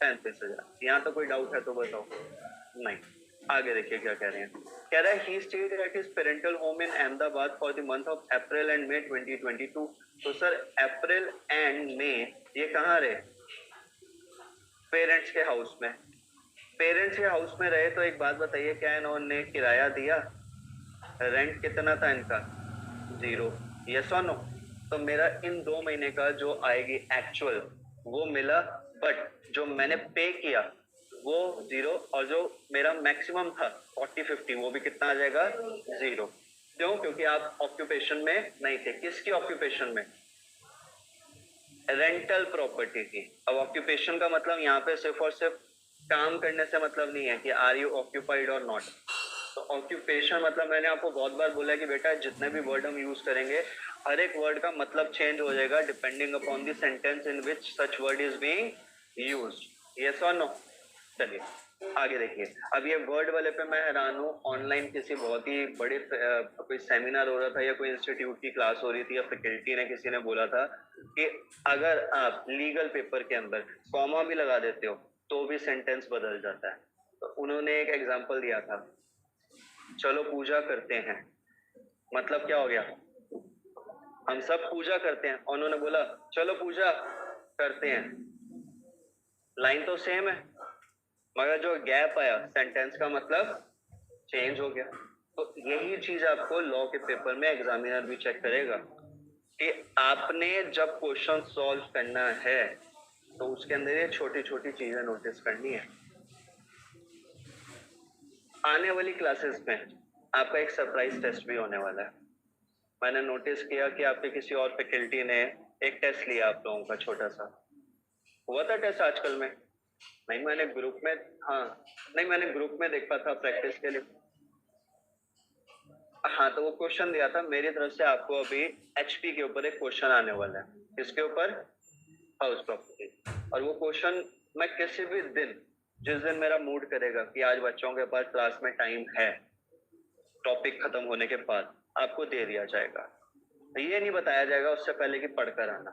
35,000। यहाँ तो कोई डाउट है तो बताओ, नहीं। आगे देखिए क्या कह रहे हैं, कह रहा है he stayed at his parental home in Ahmedabad for the month of April and May 2022। तो सर अप्रैल एंड मई ये कहाँ रहे, पेरेंट्स के हाउस में। पेरेंट्स के हाउस में रहे तो एक बात बताइए, क्या इन्होंने किराया दिया, रेंट कितना था इनका, 0, यस और नो। तो मेरा इन 2 महीने का जो आएगी एक्चुअल वो मिला, बट जो मैंने पे किया वो 0, और जो मेरा मैक्सिमम था 40-50 वो भी कितना आ जाएगा, 0। क्यों, क्योंकि आप ऑक्यूपेशन में नहीं थे। किसकी ऑक्यूपेशन में, रेंटल प्रॉपर्टी की। अब ऑक्यूपेशन का मतलब यहाँ पे सिर्फ और सिर्फ काम करने से मतलब नहीं है कि आर यू ऑक्यूपाइड और नॉट। तो ऑक्यूपेशन मतलब मैंने आपको बहुत बार बोला है कि बेटा जितने भी वर्ड हम यूज करेंगे हर एक वर्ड का मतलब चेंज हो जाएगा depending upon the sentence in which such word is being used, yes और नो। चलिए आगे देखिए, अब ये वर्ड वाले पे मैं हैरान हूँ, ऑनलाइन किसी बहुत ही बड़े कोई सेमिनार हो रहा था या कोई इंस्टीट्यूट की क्लास हो रही थी या फैकल्टी ने किसी ने बोला था कि अगर आप लीगल पेपर के अंदर कॉमा भी लगा देते हो तो भी सेंटेंस बदल जाता है। तो उन्होंने एक एग्जांपल दिया था, चलो पूजा करते हैं, मतलब क्या हो गया, हम सब पूजा करते हैं, और उन्होंने बोला चलो पूजा करते हैं, लाइन तो सेम है मगर जो गैप आया सेंटेंस का मतलब चेंज हो गया। तो यही चीज आपको लॉ के पेपर में एग्जामिनर भी चेक करेगा कि आपने जब क्वेश्चन सॉल्व करना है तो उसके अंदर ये छोटी छोटी चीजें नोटिस करनी है। आने वाली क्लासेस में आपका एक सरप्राइज टेस्ट भी होने वाला है। मैंने नोटिस किया कि आपके किसी और फैकल्टी ने एक टेस्ट लिया आप लोगों का, छोटा सा हुआ था टेस्ट आजकल में, नहीं मैंने ग्रुप में, हाँ नहीं मैंने ग्रुप में देखा था प्रैक्टिस के लिए। हाँ तो वो क्वेश्चन दिया था मेरी तरफ से आपको, अभी एचपी के ऊपर एक क्वेश्चन आने वाला है, किसके ऊपर, हाउस प्रॉपर्टी। और वो क्वेश्चन मैं किसी भी दिन, जिस दिन मेरा मूड करेगा कि आज बच्चों के पास क्लास में टाइम है, टॉपिक खत्म होने के बाद आपको दे दिया जाएगा। ये नहीं बताया जाएगा उससे पहले कि पढ़कर आना,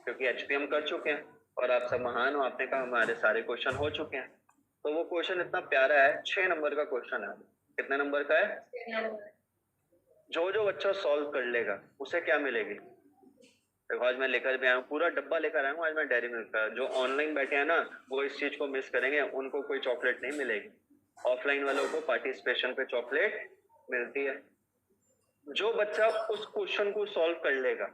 क्योंकि एचपी हम कर चुके हैं और आप सब महान हो, आपने कहा हमारे सारे क्वेश्चन हो चुके हैं। तो वो क्वेश्चन इतना प्यारा है, 6 नंबर का क्वेश्चन है। कितने नंबर का है? जो जो बच्चा सॉल्व कर लेगा उसे क्या मिलेगी? देखो आज मैं लेकर भी आया हूँ, पूरा डब्बा लेकर आया हूँ आज मैं डेयरी मिल्क का। जो ऑनलाइन बैठे हैं ना वो इस चीज को मिस करेंगे, उनको कोई चॉकलेट नहीं मिलेगी। ऑफलाइन वालों को पार्टिसिपेशन पे चॉकलेट मिलती है। जो बच्चा उस क्वेश्चन को सॉल्व कर लेगा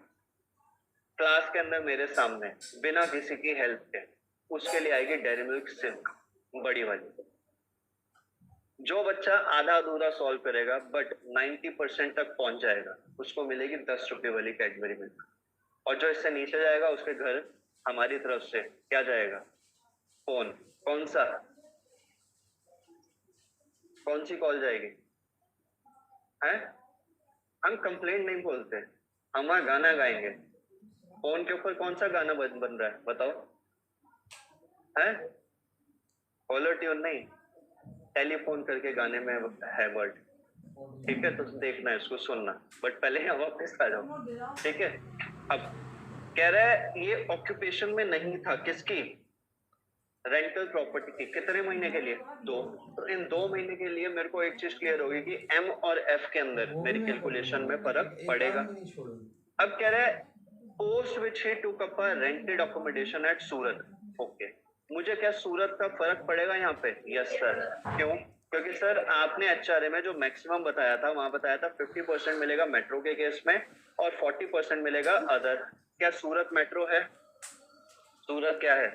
क्लास के अंदर मेरे सामने बिना किसी की हेल्प के, उसके लिए आएगी डेयरी मिल्क सिल्क बड़ी वाली। जो बच्चा आधा अधूरा सॉल्व करेगा बट 90% तक पहुंच जाएगा, उसको मिलेगी 10 रुपए वाली कैडबरी मिल्क। और जो इससे नीचे जाएगा उसके घर हमारी तरफ से क्या जाएगा? फोन। कौन सा? कौन सी कॉल जाएगी? हैं? हम कंप्लेंट नहीं बोलते, हम वहाँ गाना गाएंगे। फोन के ऊपर कौन सा गाना बन रहा है बताओ? है कॉलर ट्यून नहीं, टेलीफोन करके गाने में है वर्ड। ठीक है, तो देखना है इसको, सुनना, बट पहले हम वापस आ जाओ। ठीक है, अब कह रहा है ये ऑक्यूपेशन में नहीं था, किसकी? रेंटल प्रॉपर्टी की। कितने महीने के लिए? 2। तो इन 2 महीने के लिए मेरे को एक चीज क्लियर होगी कि एम और एफ के अंदर मेरी कैलकुलेशन में फर्क पड़ेगा। अब कह रहा है post which he took up a rented accommodation at Surat. Okay, मुझे क्या सूरत का फर्क पड़ेगा यहाँ पे? Yes sir. क्यों? क्योंकि सर आपने एचआरए में जो मैक्सिमम बताया था वहां बताया था 50% मिलेगा मेट्रो के केस में और 40% मिलेगा अदर। क्या सूरत मेट्रो है? सूरत क्या है?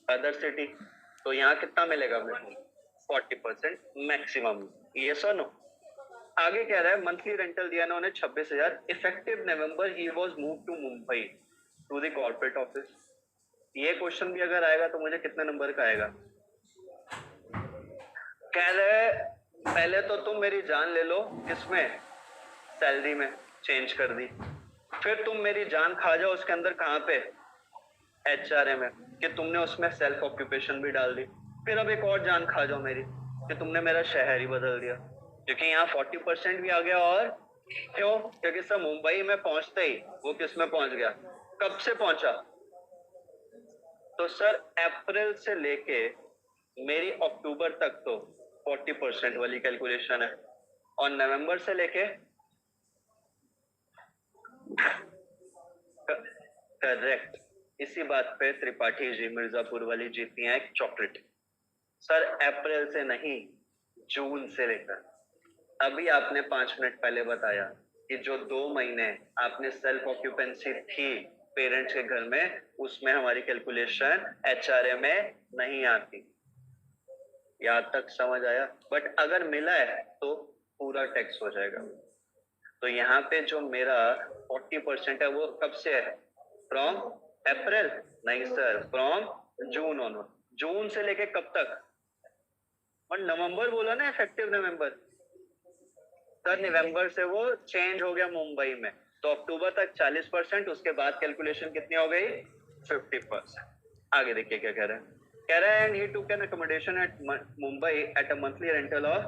Other city. तो यहाँ कितना मिलेगा मेरे को? 40% मैक्सिमम। ये सर नो। आगे कह रहा है मंथली रेंटल दिया ना उन्हें 26,000। Effective November he was move to Mumbai to the corporate office. ये क्वेश्चन भी अगर आएगा तो मुझे कितने नंबर का आएगा? कह रहे पहले तो तुम मेरी जान ले लो, किसमें? सैलरी में चेंज कर दी। फिर तुम मेरी जान खा जाओ उसके अंदर, कहाँ पे? एचआरए में, कि तुमने उसमें सेल्फ ऑक्यूपेशन भी डाल दी। फिर अब एक और जान खा जाओ मेरी, कि तुमने मेरा शहर ही बदल दिया, क्योंकि यहाँ 40% भी आ गया। और क्यों? क्योंकि सर मुंबई में पहुंचते ही वो किस में पहुंच गया? कब से पहुंचा? तो सर अप्रैल से लेके मेरी अक्टूबर तक तो 40% वाली कैलकुलेशन है, और नवंबर से लेके करेक्ट। इसी बात पे त्रिपाठी जी मिर्जापुर वाली जीती हैं एक चॉकलेट। सर अप्रैल से नहीं, जून से लेकर। अभी आपने 5 मिनट पहले बताया कि जो 2 महीने आपने सेल्फ ऑक्यूपेंसी थी पेरेंट्स के घर में, उसमें हमारी कैलकुलेशन एचआरए में नहीं आती। यहाँ तक समझ आया? बट अगर मिला है तो पूरा टैक्स हो जाएगा। तो यहाँ पे जो मेरा 40% है वो कब से है? From April? नहीं सर, फ्रॉम जून ऑनवर्ड। जून से लेके कब तक? और नवंबर बोला ना, इफेक्टिव नवंबर। सर नवंबर से वो चेंज हो गया मुंबई में, तो अक्टूबर तक 40%, उसके बाद कैलकुलेशन कितनी हो गई? 50%। आगे देखिए क्या कह रहा है। कह रहा है he took an accommodation at Mumbai at a monthly rental of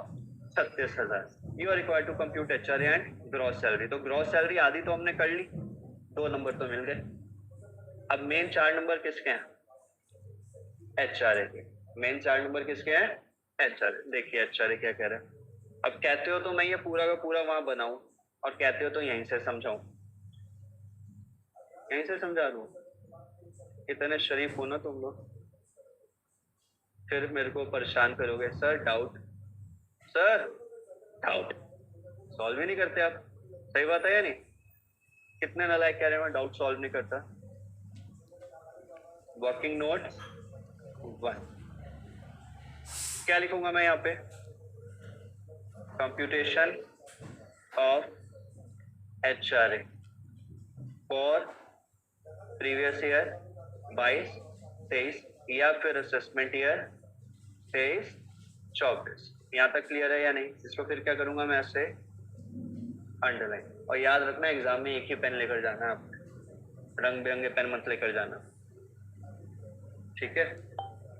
37,000. You are required to compute HRA and gross salary. तो gross salary आधी तो हमने कर ली, 2 नंबर तो मिल गए। अब मेन 4 नंबर किसके हैं? HRA के। मेन 4 नंबर किसके हैं? HRA। देखिए HRA क्या कह रहा है। अब कहते हो तो मैं ये पूरा का पूरा वहां बनाऊं, और कहते हो तो यहीं से समझाऊं, यहीं से समझा दूं। इतने शरीफ हो ना तुम लोग, फिर मेरे को परेशान करोगे। Sir doubt, sir doubt solve ही नहीं करते आप। सही बात है या नहीं? कितने नालायक कह रहे हैं मैं डाउट सॉल्व नहीं करता। वर्किंग नोट 1 क्या लिखूंगा मैं यहाँ पे? Computation of HRA for previous year 22-23 या फिर असेसमेंट ईयर 23-24। यहाँ तक क्लियर है या नहीं? इसको फिर क्या करूंगा मैं? ऐसे अंडरलाइन। और याद रखना एग्जाम में एक ही पेन लेकर जाना है आपने, रंग बिरंगे पेन मत लेकर जाना, ठीक है?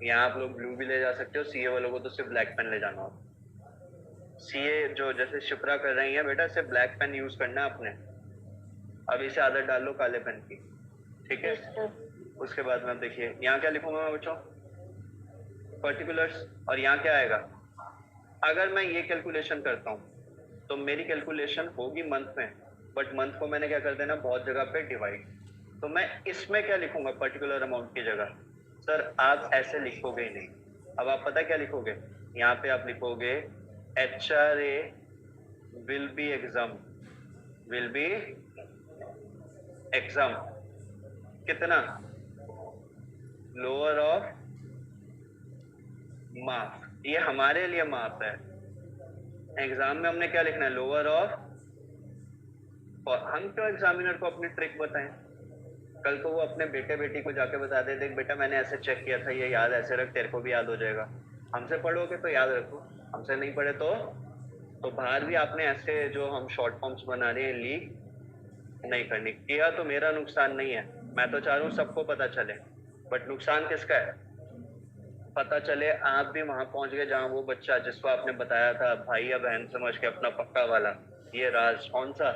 यहाँ आप लोग ब्लू भी ले जा सकते हो, सीए वालों को तो सिर्फ ब्लैक पेन ले जाना होगा। सीए जो जैसे शिप्रा कर रही है बेटा, सिर्फ ब्लैक पेन यूज करना है आपने। अभी से आदत डाल लो काले पेन की, ठीक है? Yes, sir. उसके बाद में अब देखिए यहाँ क्या लिखूंगा मैं बच्चों, पर्टिकुलर्स, और यहाँ क्या आएगा। अगर मैं ये कैलकुलेशन करता हूँ तो मेरी कैलकुलेशन होगी मंथ में, बट मंथ को मैंने क्या कर देना बहुत जगह पे डिवाइड। तो मैं इसमें क्या लिखूंगा पर्टिकुलर अमाउंट की जगह, सर आप ऐसे लिखोगे ही नहीं। अब आप पता क्या लिखोगे, यहाँ पे आप लिखोगे HRA will be exam, will be exam कितना, लोअर ऑफ मार्क, ये हमारे लिए माप है। एग्जाम में हमने क्या लिखना है, लोअर ऑफ। हम क्यों एग्जामिनर को अपनी ट्रिक बताएं, कल को वो अपने बेटे बेटी को जाके बता दे, देख बेटा मैंने ऐसे चेक किया था, ये याद ऐसे रख, तेरे को भी याद हो जाएगा। हमसे पढ़ोगे तो याद रखो, हमसे नहीं पढ़े तो बाहर भी आपने ऐसे जो हम शॉर्ट फॉर्म्स बना रहे हैं लीक नहीं करनी। किया तो मेरा नुकसान नहीं है, मैं तो चाह रहा हूँ सबको पता चले, बट नुकसान किसका है, पता चले आप भी वहां पहुंच गए जहां वो बच्चा जिसको आपने बताया था भाई या बहन समझ के अपना पक्का वाला, ये राज कौन सा,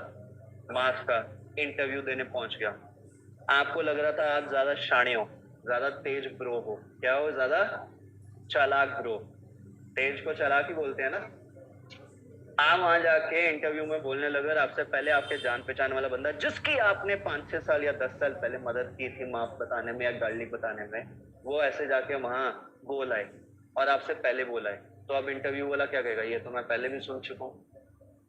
मार्क्स का, इंटरव्यू देने पहुंच गया। आपको लग रहा था आप ज्यादा शाणे हो, ज्यादा तेज ब्रो हो, क्या हो, ज्यादा चालाक ब्रो। तेज को चालाक ही बोलते हैं ना। आप वहां जाके इंटरव्यू में बोलने लगे, आपसे पहले आपके जान पहचान वाला बंदा जिसकी आपने 5-6 साल या 10 साल पहले मदद की थी मार्क्स बताने में या गाली बताने में, वो ऐसे जाके वहां बोल आए और आपसे पहले बोला है, तो अब इंटरव्यू वाला क्या कहेगा, ये तो मैं पहले भी सुन चुका हूँ।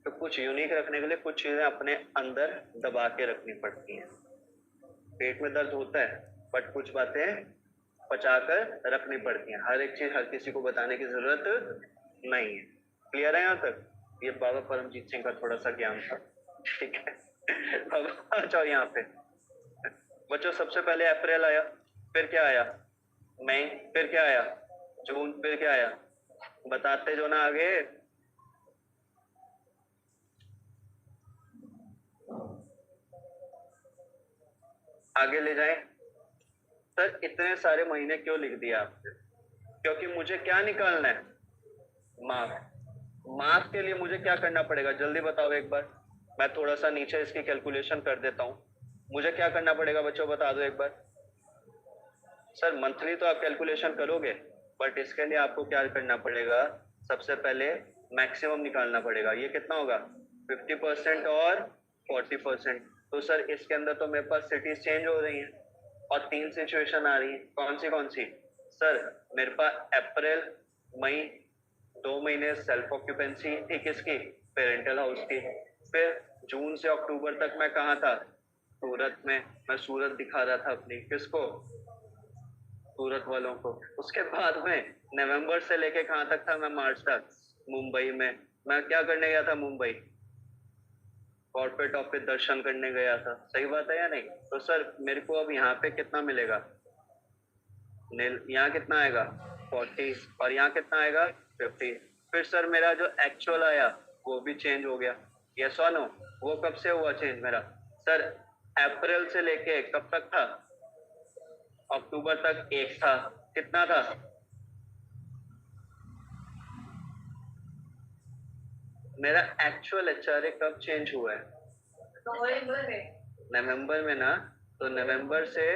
तो कुछ यूनिक रखने के लिए कुछ चीजें अपने अंदर दबा के रखनी पड़ती हैं। पेट में दर्द होता है बट कुछ बातें पचा कर रखनी पड़ती हैं, हर एक चीज हर किसी को बताने की जरूरत नहीं है। क्लियर है यहाँ तक, ये बाबा परमजीत सिंह का थोड़ा सा ज्ञान था, ठीक है। अब आ जाओ यहाँ पे बच्चों, सबसे पहले अप्रैल आया, फिर क्या आया, मई, फिर क्या आया, जून, फिर क्या आया, बताते जो ना आगे। आगे ले जाएं। सर इतने सारे महीने क्यों लिख दिया आपने, क्योंकि मुझे क्या निकालना है, मार्क। मार्क के लिए मुझे क्या करना पड़ेगा जल्दी बताओ एक बार, मैं थोड़ा सा नीचे इसकी कैलकुलेशन कर देता हूँ। मुझे क्या करना पड़ेगा बच्चों बता दो एक बार। सर मंथली तो आप कैलकुलेशन करोगे, बट इसके लिए आपको क्या करना पड़ेगा, सबसे पहले मैक्सिमम निकालना पड़ेगा। ये कितना होगा, 50% और 40%। तो सर इसके अंदर तो मेरे पास सिटीज चेंज हो रही हैं और 3 सिचुएशन आ रही है, कौन सी। सर मेरे पास अप्रैल मई 2 महीने सेल्फ ऑक्यूपेंसी थी किसकी, पेरेंटल हाउस की। फिर जून से अक्टूबर तक मैं कहाँ था, सूरत में। मैं सूरत दिखा रहा था अपनी, किसको, सूरत वालों को। उसके बाद में नवंबर से लेके कहाँ तक था मैं, मार्च तक मुंबई में। मैं क्या करने गया था, मुंबई कॉर्पोरेट ऑफिस दर्शन करने गया था, सही बात है या नहीं। तो सर मेरे को अब यहाँ पे कितना मिलेगा, यहाँ कितना आएगा 40 और यहाँ कितना आएगा 50। फिर सर मेरा जो एक्चुअल आया वो भी चेंज हो गया, यस और नो। वो कब से हुआ चेंज मेरा, सर अप्रैल से लेके कब तक था, अक्टूबर तक एक था, कितना था, मेरा एक्चुअल HRA कब चेंज हुआ है, नवंबर में ना। तो नवंबर से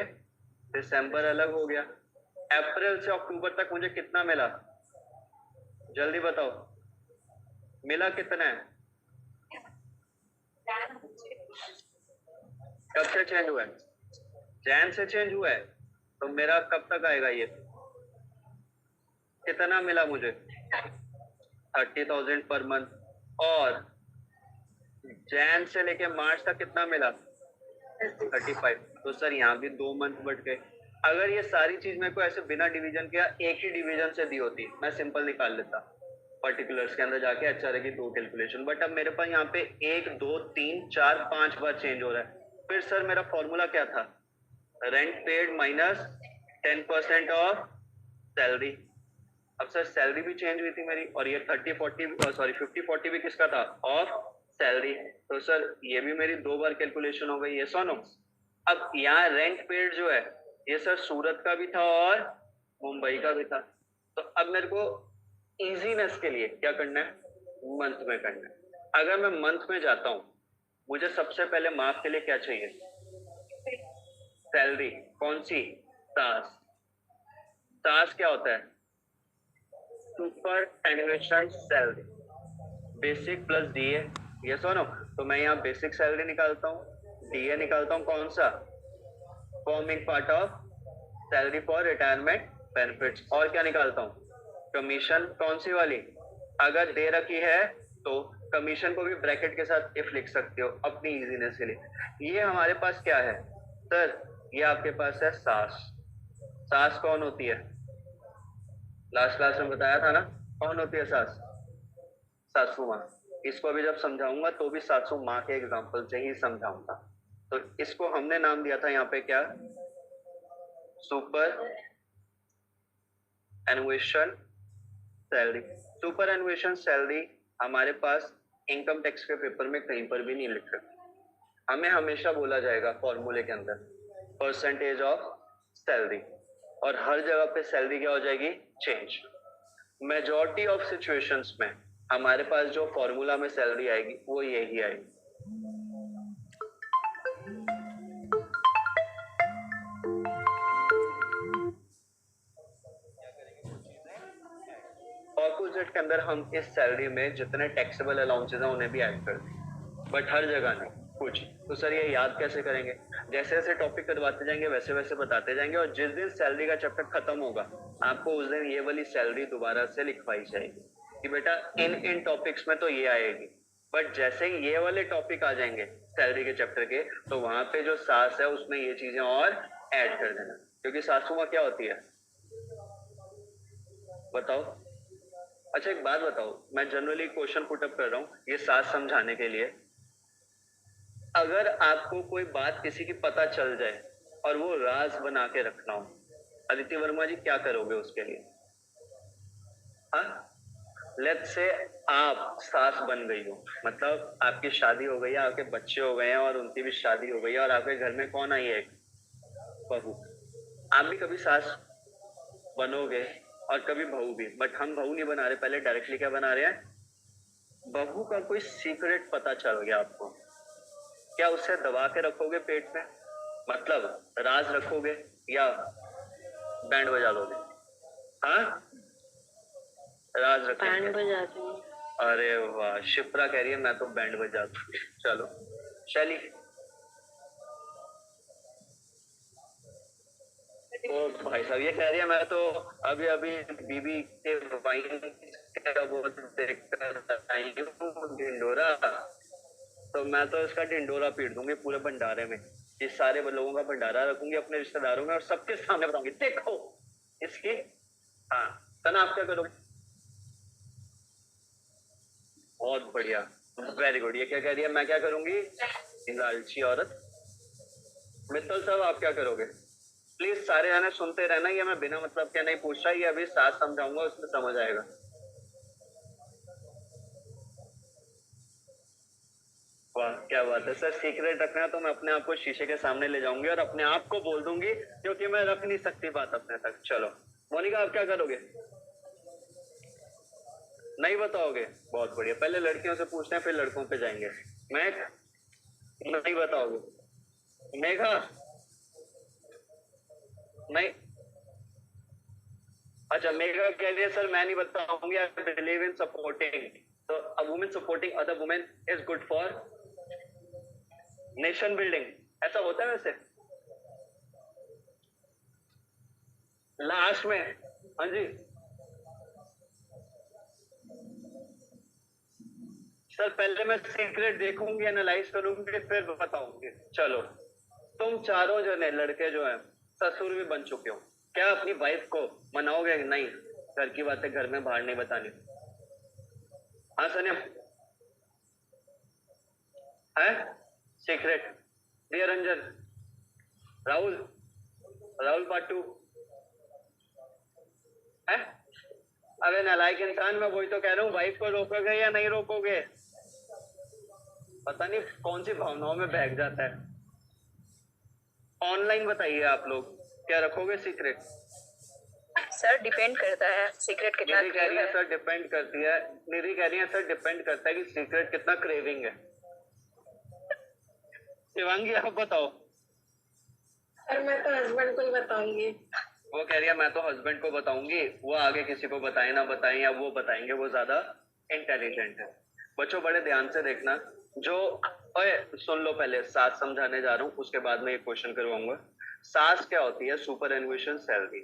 दिसंबर अलग हो गया। अप्रैल से अक्टूबर तक मुझे कितना मिला, जल्दी बताओ, मिला कितना है, कब से चेंज हुआ है, जैन से चेंज हुआ है। तो मेरा कब तक आएगा, ये कितना मिला मुझे, 30,000 पर मंथ। और जैन से लेके मार्च तक कितना मिला, 35। तो सर यहाँ भी 2 मंथ बढ़ गए। अगर ये सारी चीज मेरे को ऐसे बिना डिवीजन किया एक ही डिवीजन से दी होती, मैं सिंपल निकाल लेता पर्टिकुलर्स के अंदर जाके HRA की 2 कैलकुलेशन। बट अब मेरे पास यहाँ पे 1 2 3 4 5 बार चेंज हो रहा है। फिर सर मेरा फॉर्मूला क्या था, rent paid minus 10% of salary. अब सर सैलरी भी चेंज हुई थी मेरी, और ये 50-40 भी किसका था, ऑफ सैलरी। तो सर ये भी मेरी 2 बार कैलकुलेशन हो गई, ये सोनो। अब यहाँ रेंट पेड जो है ये सर सूरत का भी था और मुंबई का भी था। तो अब मेरे को इजीनेस के लिए क्या करना है, मंथ में करना है। अगर मैं मंथ में जाता हूँ, मुझे सबसे पहले मार्क के लिए क्या चाहिए, सैलरी, कौन सी, सास। सास क्या होता है? Superannuation salary, basic plus DA. ये सुनो, तो मैं यहाँ बेसिक सैलरी निकालता हूँ, डीए निकालता हूँ, कौन सा? Forming part of salary for retirement benefits. और क्या निकालता हूँ? कमीशन। कौन सी वाली? अगर दे रखी है तो कमीशन को भी ब्रैकेट के साथ इफ लिख सकते हो अपनी इजीनेस के लिए। ये हमारे पास क्या है सर? ये आपके पास है सास। सास कौन होती है? लास्ट क्लास में बताया था ना, कौन होती है सास? सासू माँ। इसको अभी जब समझाऊंगा तो भी सासू माँ के एग्जाम्पल से ही समझाऊंगा। तो इसको हमने नाम दिया था यहाँ पे क्या? Superannuation salary. Superannuation salary हमारे पास इनकम टैक्स के पेपर में कहीं पर भी नहीं लिख सकते। हमें हमेशा बोला जाएगा फॉर्मूले के अंदर परसेंटेज ऑफ सैलरी, और हर जगह पे सैलरी क्या हो जाएगी? चेंज। मेजॉरिटी ऑफ सिचुएशंस में हमारे पास जो फॉर्मूला में सैलरी आएगी वो यही आएगी। ऑपोजिट के अंदर हम इस सैलरी में जितने टैक्सेबल अलाउंसेस हैं उन्हें भी ऐड कर दें, बट हर जगह नहीं, कुछ। तो सर ये याद कैसे करेंगे? जैसे जैसे टॉपिक करवाते जाएंगे वैसे वैसे बताते जाएंगे, और जिस दिन सैलरी का चैप्टर खत्म होगा आपको उस दिन ये वाली सैलरी दोबारा से लिखवाई जाएगी कि बेटा इन टॉपिक्स में तो ये आएगी, बट जैसे ही ये वाले टॉपिक आ जाएंगे सैलरी के चैप्टर के, तो वहां पे जो सास है उसमें ये चीजें और ऐड कर देना, क्योंकि सासू माँ क्या होती है बताओ? अच्छा एक बात बताओ, मैं जनरली क्वेश्चन पुटअप कर रहा हूँ ये सास समझाने के लिए। अगर आपको कोई बात किसी की पता चल जाए और वो राज बना के रखना हो, अदिति वर्मा जी क्या करोगे उसके लिए? हाँ, लेट्स से आप सास बन गई हो, मतलब आपकी शादी हो गई है, आपके बच्चे हो गए हैं और उनकी भी शादी हो गई है, और आपके घर में कौन आई है? बहू। आप भी कभी सास बनोगे और कभी बहू भी, बट हम बहू नहीं बना रहे, पहले डायरेक्टली क्या बना रहे हैं? बहू का कोई सीक्रेट पता चल गया आपको, क्या उसे दबा के रखोगे पेट में, मतलब राज रखोगे या बैंड बजा लोगे? हाँ, राज रखेंगे। बैंड बजा दूंगी। अरे वाह, शिप्रा कह रही है मैं तो बैंड बजा दूंगी। चलो शैली। ओ भाई साहब ये कह रही है मैं तो अभी अभी बीबी के वाइन का वो देखकर आई हूँ ढिंडोरा, तो मैं तो इसका ढिंडोरा पीट दूंगी पूरे भंडारे में। इस सारे लोगों का भंडारा रखूंगी अपने रिश्तेदारों में और सबके सामने बताऊंगी देखो इसकी। हाँ तना, आप क्या करोगे? बहुत बढ़िया, वेरी गुड। ये क्या कह रही है? मैं क्या करूंगी? लालची औरत। मित्तल साहब आप क्या करोगे? प्लीज सारे जाने सुनते रहना, ये मैं बिना मतलब के नहीं पूछ रहा, ये अभी साथ समझाऊंगा उसमें समझ आएगा। वाह क्या बात है सर, सीक्रेट रखना है तो मैं अपने आप को शीशे के सामने ले जाऊंगी और अपने आप को बोल दूंगी, क्योंकि मैं रख नहीं सकती बात अपने तक। चलो मोनिका आप क्या करोगे? नहीं बताओगे? बहुत बढ़िया, पहले लड़कियों से पूछते हैं फिर लड़कों पे जाएंगे। मैं नहीं बताओगे? मेघा नहीं? अच्छा मेघा कह रही है सर मैं नहीं बताऊंगी, आई बिलीव इन सपोर्टिंग, तो a women supporting other women is good for nation building. ऐसा होता है वैसे लास्ट में? हाँ जी सर, पहले मैं सीक्रेट देखूंगी, एनालाइज करूंगी फिर बताऊंगी। चलो तुम चारों जने लड़के जो हैं ससुर भी बन चुके हो, क्या अपनी वाइफ को मनाओगे? नहीं, घर की बातें घर में बाहर नहीं बतानी। हाँ सनिया है सीक्रेट। दिया रंजन, राहुल, राहुल पाटू है? अरे नालायक इंसान, मैं वही तो कह रहा हूँ, वाइफ को रोकोगे या नहीं रोकोगे? पता नहीं कौन सी भावनाओं में बहक जाता है। ऑनलाइन बताइए आप लोग, क्या रखोगे सीक्रेट? सर डिपेंड करता है सीक्रेट कितना निधि कह रही है सर डिपेंड करती है, निधि कह रही है सर डिपेंड करता है कि सीक्रेट कितना क्रेविंग है। शिवांगी आप बताओ। और मैं तो हस्बैंड को ही बताऊंगी। वो कह रही है मैं तो हस्बैंड को बताऊंगी, वो आगे किसी को बताए ना बताए या वो बताएंगे, वो ज्यादा इंटेलिजेंट है। बच्चों बड़े ध्यान से देखना। जो ओए सुन लो, पहले सास समझाने जा रहा हूँ, उसके बाद में एक क्वेश्चन करवाऊंगा। सास क्या होती है? Superannuation salary.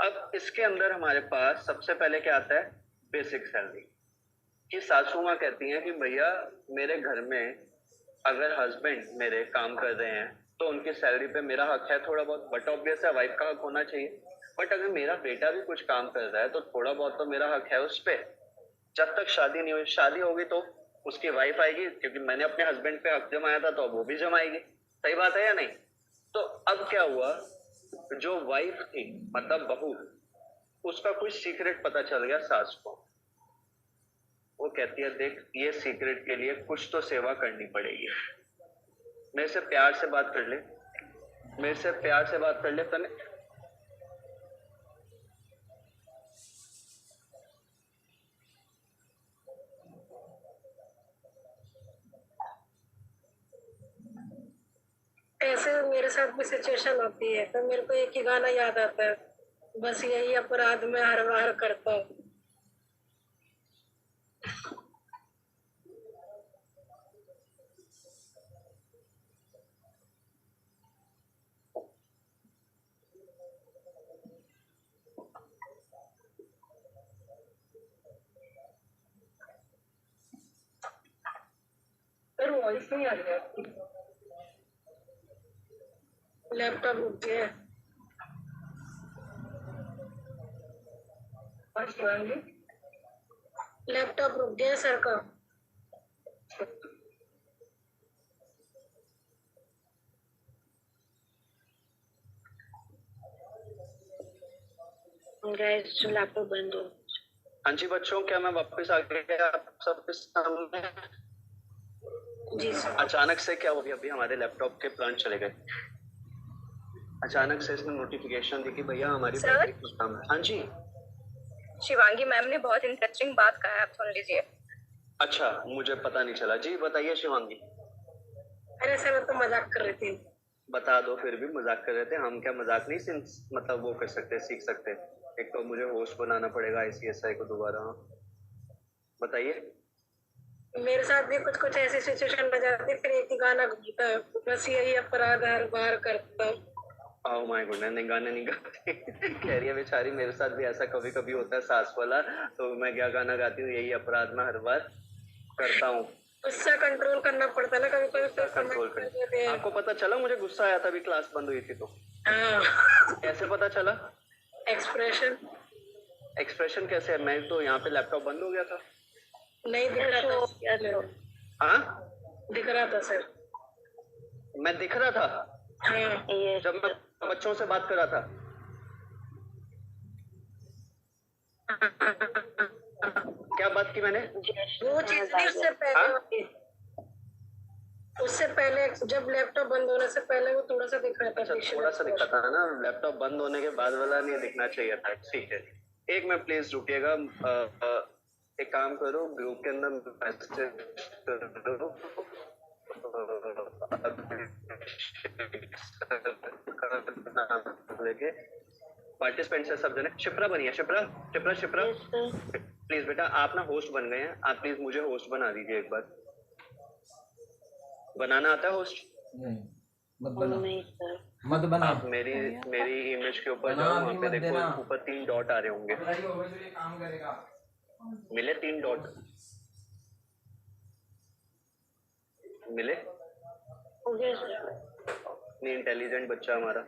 अब इसके अंदर हमारे पास सबसे पहले क्या आता है? Basic salary. कि सासू माँ कहती हैं कि भैया मेरे घर में अगर हस्बैंड मेरे काम कर रहे हैं तो उनकी सैलरी पे मेरा हक है थोड़ा बहुत, बट ऑब्वियस है वाइफ का हक होना चाहिए। बट अगर मेरा बेटा भी कुछ काम कर रहा है तो थोड़ा बहुत तो मेरा हक है उस पे। जब तक शादी नहीं हुई, शादी होगी तो उसकी वाइफ आएगी, क्योंकि मैंने अपने हस्बैंड पे हक जमाया था तो अब वो भी जमाएगी। सही बात है या नहीं? तो अब क्या हुआ, जो वाइफ थी मतलब बहू, उसका कुछ सीक्रेट पता चल गया सास को। वो कहती है देख ये सीक्रेट के लिए कुछ तो सेवा करनी पड़ेगी, मेरे से प्यार से बात कर ले, मेरे से प्यार से बात कर ले तने। ऐसे मेरे साथ भी सिचुएशन होती है तो मेरे को एक ही गाना याद आता है, बस यही अपराध मैं हर बार करता हूँ। फिर वॉइस नहीं आ रही आपकी। लैपटॉप रुक गया है। लैपटॉप रुक गया है सर का। गाइस लैपटॉप बंद हो। हाँ जी बच्चों, क्या मैं वापस आ गया आप सबके सामने? जी सर। अचानक से क्या हो गया, अभी हमारे लैपटॉप के प्लांट चले गए। अचानक से इसने नोटिफिकेशन दी कि भैया हमारी सर? बैटरी कुछ कम है। हाँ जी। शिवांगी मैम ने बहुत इंटरेस्टिंग बात कहा है, आप सुन लीजिए। अच्छा, मुझे पता नहीं चला जी, बताइए शिवांगी। अरे सर मैं तो मजाक कर रही थी। बता दो, फिर भी मजाक कर रहे थे हम, क्या मजाक नहीं मतलब वो कर सकते, सीख सकते। एक तो मुझे होस्ट बनाना पड़ेगा ICSI को दोबारा। हाँ बताइए। मेरे साथ भी कुछ कुछ ऐसी सिचुएशन हो जाती, फिर एक ही गाना घूमता है, बस यही अपराध हर बार करता हूँ। ओह माय गॉड, नहीं गाने नहीं गाती। कह रही है बेचारी मेरे साथ भी ऐसा कभी कभी होता है सास वाला, तो मैं क्या गाना गाती हूँ, यही अपराध मैं हर बार करता हूँ। गुस्सा कंट्रोल करना पड़ता है ना कभी कभी, तो कंट्रोल कमेंट कर कर। देते हैं। आपको पता चला मुझे गुस्सा आया था अभी क्लास बंद हुई थी तो? हाँ। कैसे पता चला? एक्सप्रेशन एक्सप्रेशन कैसे है? मैं तो यहाँ पे लैपटॉप बंद हो गया था। नहीं दिख रहा था। हाँ दिख रहा था सर। मैं दिख रहा था हाँ। जब मैं बच्चों से बात कर रहा था। क्या बात की मैंने? वो चीज नहीं, उससे पहले उससे पहले जब लैपटॉप बंद होने से पहले वो थोड़ा सा दिख रहा था। अच्छा थोड़ा सा दिखा था ना, लैपटॉप बंद होने के बाद वाला नहीं दिखना चाहिए था। ठीक है, एक मिनट प्लीज रुकिएगा। एक काम करो, ग्रुप के अंदर मैसेज करो लेके पार्टिसिपेंट से सब जने। शिप्रा बनिए, शिप्रा शिप्रा शिप्रा प्लीज बेटा, आप ना होस्ट बन गए हैं, आप प्लीज मुझे होस्ट बना दीजिए एक बार। बनाना आता है होस्ट? नहीं मत बना, नहीं सर। मत बना। आप मेरी इमेज के ऊपर जाओ, वहाँ पे देखो ऊपर 3 डॉट आ रहे होंगे, काम करेगा। मिले 3 डॉट मिले? हो गया सर। नहीं, इंटेलिजेंट बच्चा हमारा।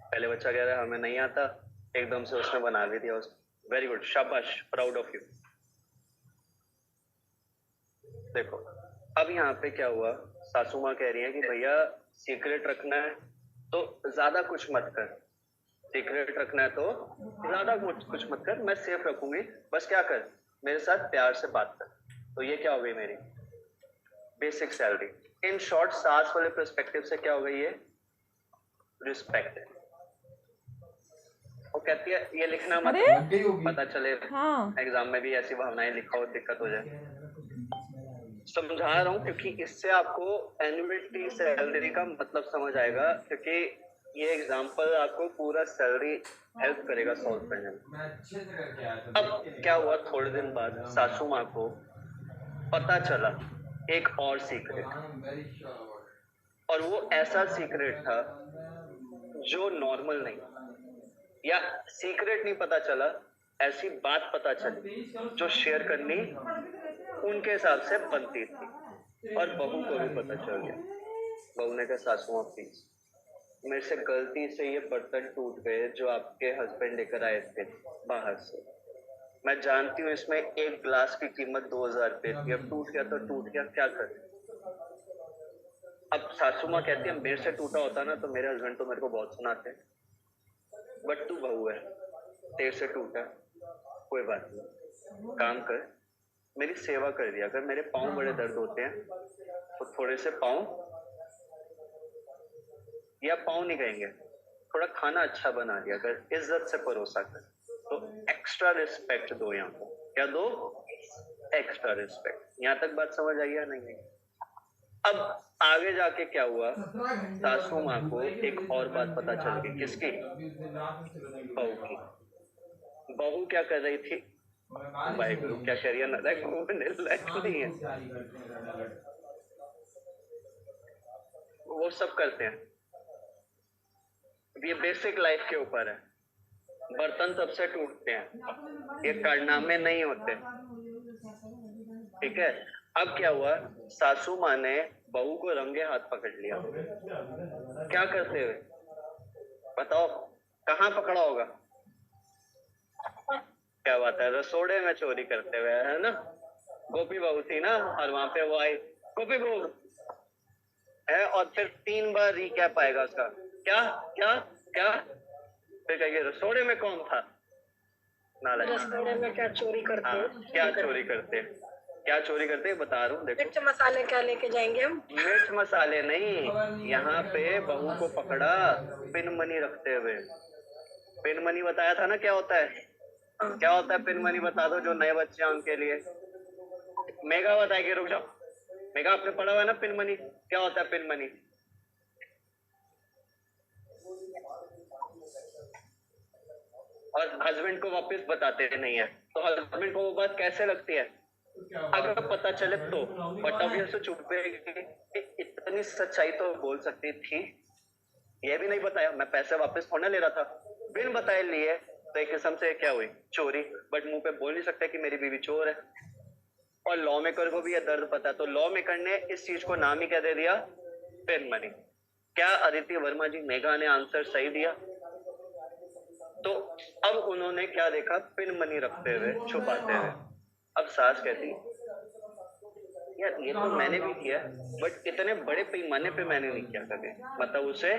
पहले बच्चा कह रहा है हमें नहीं आता, एकदम से उसने बना भी दिया। वेरी गुड, शाबाश, प्राउड ऑफ यू। देखो अब यहाँ पे क्या हुआ, सासू माँ कह रही है कि भैया सीक्रेट रखना है तो ज्यादा कुछ मत कर, सीक्रेट रखना है तो ज्यादा कुछ मत कर, मैं सेफ रखूंगी, बस क्या कर, मेरे साथ प्यार से बात कर। तो ये क्या हो गई मेरी बेसिक सैलरी। इन शॉर्ट सास वाले पर्सपेक्टिव से क्या हो गई, ये रिस्पेक्ट। वो कहती है ये लिखना मत, पता चले एग्जाम में भी ऐसी भावनाएं लिखा हो, दिक्कत हो जाए। समझा रहा हूँ क्योंकि इससे आपको एनुअलिटी सैलरी का मतलब समझ आएगा, क्योंकि ये एग्जाम्पल आपको पूरा सैलरी हेल्प करेगा सॉल्व करने में। मैं अच्छे से करके आया था। अब क्या हुआ, थोड़े दिन बाद सासू माँ को पता चला एक और सीक्रेट, वेरी श्योर। और वो ऐसा सीक्रेट था जो नॉर्मल नहीं, या सीक्रेट नहीं पता चला, ऐसी बात पता चली जो शेयर करनी उनके हिसाब से बनती थी, और बहू को भी पता चल गया। बहू ने कहा सासू माँ प्लीज, मेरे से गलती से ये बर्तन टूट गए जो आपके हस्बैंड लेकर आए थे बाहर से। मैं जानती हूँ इसमें एक ग्लास की कीमत 2000 रुपये थी, अब टूट गया तो टूट गया, क्या करें। अब सासू माँ कहती है मेरे से टूटा होता ना तो मेरे हस्बैंड तो मेरे को बहुत सुनाते, बट तू बहू है, तेरे से टूटा, कोई बात नहीं, काम कर, मेरी सेवा कर दिया। अगर मेरे पाँव बड़े दर्द होते हैं तो थोड़े से पाँव, या पाँव नहीं कहेंगे, थोड़ा खाना अच्छा बना दिया कर, इज्जत से परोसा कर, तो एक्स्ट्रा रिस्पेक्ट दो। यहाँ को क्या दो? Extra respect. यहाँ तक बात समझ आई या नहीं? अब आगे जाके क्या हुआ, सासू माँ को एक और बात पता चल गई। किसकी? बहू की। बहू क्या कर रही थी? वाहिगुरु क्या कह रही है? नहीं है, वो सब करते हैं, ये बेसिक लाइफ के ऊपर है। बर्तन सबसे टूटते हैं, ये कारनामे नहीं होते, ठीक है। अब क्या हुआ, सासू माँ ने बहू को रंगे हाथ पकड़ लिया। क्या करते हुए बताओ, कहाँ पकड़ा होगा? क्या बात है, रसोड़े में चोरी करते हुए, है ना। गोपी बहू थी ना, और वहां पे वो आई गोपी बहू है, और फिर 3 बार रिकैप आएगा उसका, क्या क्या क्या, फिर कहिए रसोड़े में कौन था? नालायक। रसोड़े में क्या चोरी करते हाँ, हैं? क्या चोरी करते हैं, क्या चोरी करते हैं बता रहा हूँ, देखो। मिर्च मसाले क्या लेके जाएंगे हम? मिर्च मसाले नहीं, यहाँ पे बहू को पकड़ा पिन मनी रखते हुए। पिन मनी बताया था ना क्या होता है? क्या होता है पिन मनी, बता दो जो नए बच्चे हैं उनके लिए। मेगा बताएगी, रुक जाओ। मेगा आपने पढ़ा हुआ है ना पिन मनी, क्या होता है पिन मनी? और हस्बैंड को वापस बताते नहीं है, तो हस्बैंड को वो बात कैसे लगती है अगर पता चले तो? बट अब ये चुपेगी, इतनी सच्चाई तो बोल सकती थी, ये भी नहीं बताया। मैं पैसे वापस थोड़ा ले रहा था, बिन बताए लिए, तो एक किस्म से क्या हुई? चोरी। बट मुंह पे बोल नहीं सकते कि मेरी बीवी चोर है। और लॉ मेकर को भी यह दर्द पता है, तो लॉ मेकर ने इस चीज को नाम ही क्या दे दिया? Pin money. क्या अदिति वर्मा जी, मेघा ने आंसर सही दिया। तो अब उन्होंने क्या देखा? पिन मनी रखते हुए, छुपाते हुए। अब सास कहती यार ये तो मैंने भी किया, बट इतने बड़े पैमाने पे मैंने नहीं किया कभी, मतलब उसे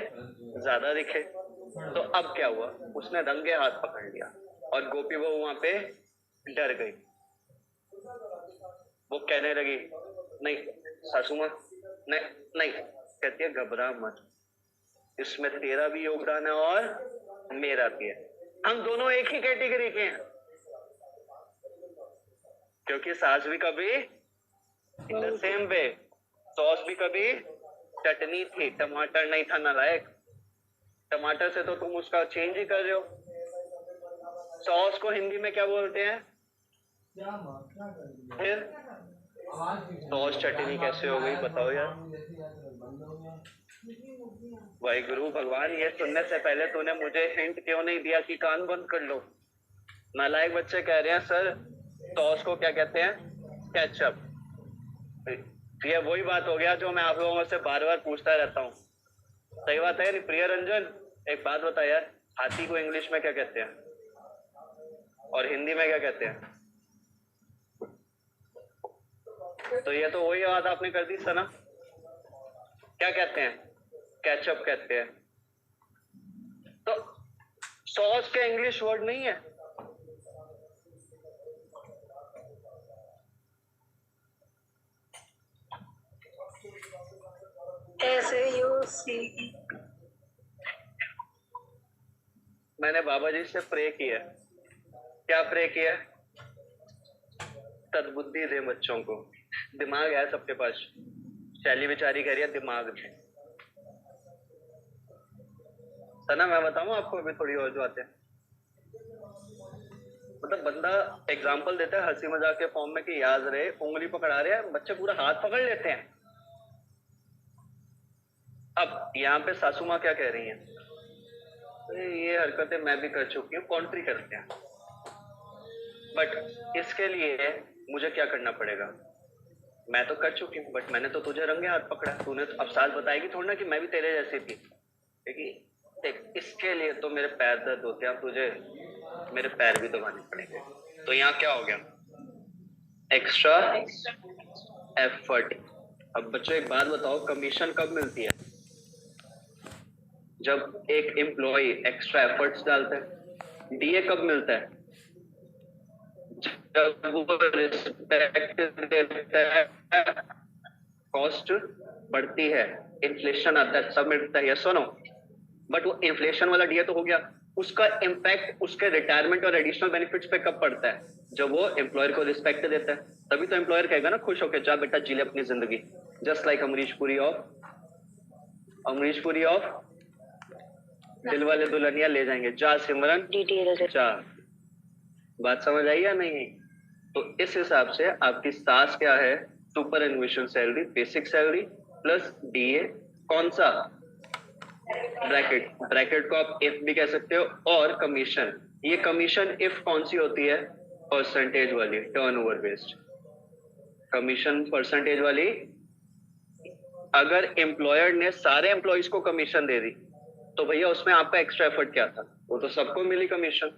ज्यादा दिखे। तो अब क्या हुआ, उसने रंगे हाथ पकड़ लिया, और गोपी बहू वहां पे डर गई। वो कहने लगी नहीं सासू माँ, नहीं नहीं, कहती है घबरा मत, इसमें तेरा भी योगदान है और मेरा भी है, हम दोनों एक ही कैटेगरी के हैं। क्योंकि सास भी कभी in the same way, sauce भी कभी चटनी थी, टमाटर नहीं था नालायक। टमाटर से तो तुम उसका चेंज ही कर रहे हो। सॉस को हिंदी में क्या बोलते हैं? फिर सॉस चटनी कैसे हो गई बताओ यार। वाहिगुरु भगवान, ये सुनने से पहले तूने मुझे हिंट क्यों नहीं दिया कि कान बंद कर लो। नालायक बच्चे कह रहे हैं सर सॉस को क्या कहते हैं? केचप। ये वही बात हो गया जो मैं आप लोगों से बार बार पूछता रहता हूँ। सही बात है। प्रिय रंजन एक बात बता यार, हाथी को इंग्लिश में क्या कहते हैं और हिंदी में क्या कहते हैं? तो ये तो वही बात आपने कर दी सना। क्या कहते हैं? केचप कहते हैं। तो सॉस का इंग्लिश वर्ड नहीं है। SAUCE। मैंने बाबा जी से प्रे किया। क्या प्रे किया? सद्बुद्धि दे बच्चों को। दिमाग है सबके पास। शैली बेचारी कह रही है दिमाग दे। सना मैं बताऊं आपको अभी थोड़ी और जो आते हैं, मतलब बंदा एग्जाम्पल देता है हंसी मजाक के फॉर्म में कि याद रहे, उंगली पकड़ा रहे हैं, बच्चे पूरा हाथ पकड़ लेते हैं। अब यहाँ पे सासू माँ क्या कह रही हैं, तो ये हरकतें मैं भी कर चुकी हूँ, कॉन्ट्री करते हैं, बट इसके लिए मुझे क्या करना पड़ेगा? मैं तो कर चुकी हूँ, बट मैंने तो तुझे रंगे हाथ पकड़ा, तूने तो अब सास बताएगी थोड़ी ना कि मैं भी तेरे जैसी थी। देखिए देख, इसके लिए तो मेरे पैर दर्द होते हैं, अब तुझे मेरे पैर भी दबाने पड़ेंगे। तो यहाँ क्या हो गया? Extra effort. अब बच्चों एक बात बताओ, कमीशन कब मिलती है? जब एक एम्प्लॉय एक्स्ट्रा एफर्ट्स डालता है। डीए कब मिलता है? जब वो रिस्पेक्ट देता है, कॉस्ट बढ़ती है, इन्फ्लेशन आता है, सब मिलता है, यस और नो? बट वो इन्फ्लेशन वाला डीए तो हो गया, उसका इम्पैक्ट उसके रिटायरमेंट और एडिशनल बेनिफिट्स पे कब पड़ता है? जब वो एम्प्लॉयर को रिस्पेक्ट देता है, तभी तो एम्प्लॉयर कहेगा ना खुश होकर, जा बेटा जी ले अपनी जिंदगी, just like Amrish Puri of Dilwale Dulhania ले जाएंगे, जा सिमरन डिटेल जा। बात समझ आई या नहीं? तो इस हिसाब से आपकी सास क्या है? Superannuation salary, basic salary plus DA, कौन सा? ब्रैकेट को आप इफ भी कह सकते हो, और कमीशन। ये कमीशन इफ कौन सी होती है? परसेंटेज वाली, टर्नओवर बेस्ड कमीशन, परसेंटेज वाली। अगर एम्प्लॉयर ने सारे एम्प्लॉइज को कमीशन दे दी, तो भैया उसमें आपका एक्स्ट्रा एफर्ट क्या था? वो तो सबको मिली कमीशन।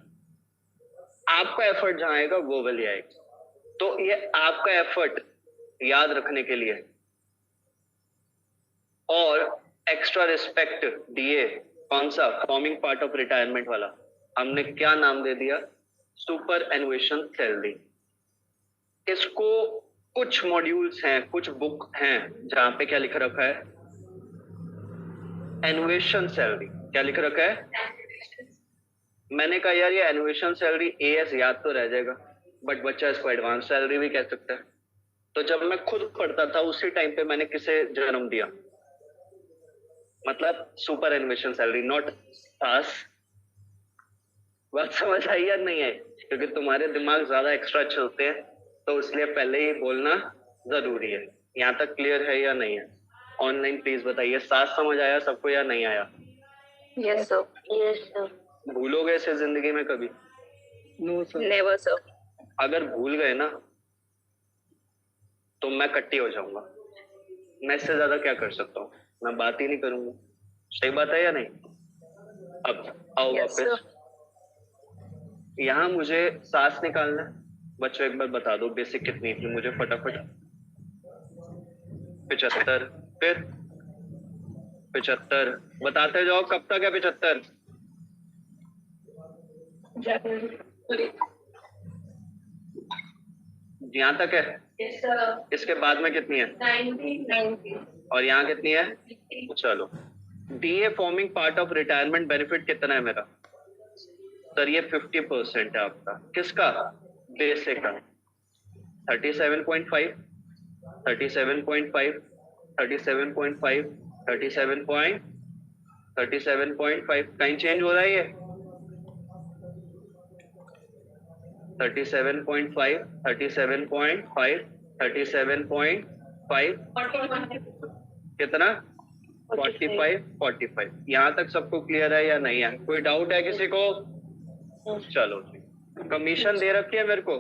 आपका एफर्ट जहां आएगा वो वाली आएगी। तो ये आपका एफर्ट याद रखने के लिए, और एक्स्ट्रा रिस्पेक्ट डीए कौन सा? फॉर्मिंग पार्ट ऑफ रिटायरमेंट वाला, हमने क्या नाम दे दिया? Superannuation salary. इसको कुछ मॉड्यूल्स हैं, कुछ बुक हैं जहां पे क्या लिख रखा है? एनुएशन सैलरी। क्या लिख रखा है? मैंने कहा यार ये एनुएशन सैलरी एएस याद तो रह जाएगा, बट बच्चा इसको एडवांस सैलरी भी कह सकता है। तो जब मैं खुद पढ़ता था उसी टाइम पे मैंने किसे जन्म दिया? मतलब सुपर एनुएशन सैलरी, नॉट सास। बात समझ आई या नहीं है? क्योंकि तुम्हारे दिमाग ज्यादा एक्स्ट्रा चलते हैं, तो इसलिए पहले ही बोलना जरूरी है। यहाँ तक क्लियर है या नहीं है? ऑनलाइन प्लीज बताइए, सास समझ आया सबको या नहीं आया? Yes sir. Yes sir. भूलोगे इसे जिंदगी में कभी? No sir. Never sir. अगर भूल गए ना तो मैं कट्टी हो जाऊंगा। मैं इससे ज्यादा क्या कर सकता हूँ? मैं बात ही नहीं करूंगा। सही बात है या नहीं? अब आओ Yes, वापस। यहाँ मुझे सांस निकालना है। बच्चों एक बार बता दो बेसिक कितनी थी मुझे फटाफट? 75। फिर 75 बताते जाओ, कब तक है 75? यहाँ तक है। इसके बाद में कितनी है? 90। और यहाँ कितनी है? चलो, DA forming part of retirement benefit कितना है मेरा? सर ये 50% है आपका। किसका? बेसिक का। 37.5 37.5 37.5 37.5 कहीं चेंज हो रहा है ये? 37.5 37.5 37.5 कितना? 45 यहाँ तक सबको क्लियर है या नहीं है? कोई डाउट है किसी को? चलो जी, कमीशन दे रखी है मेरे को?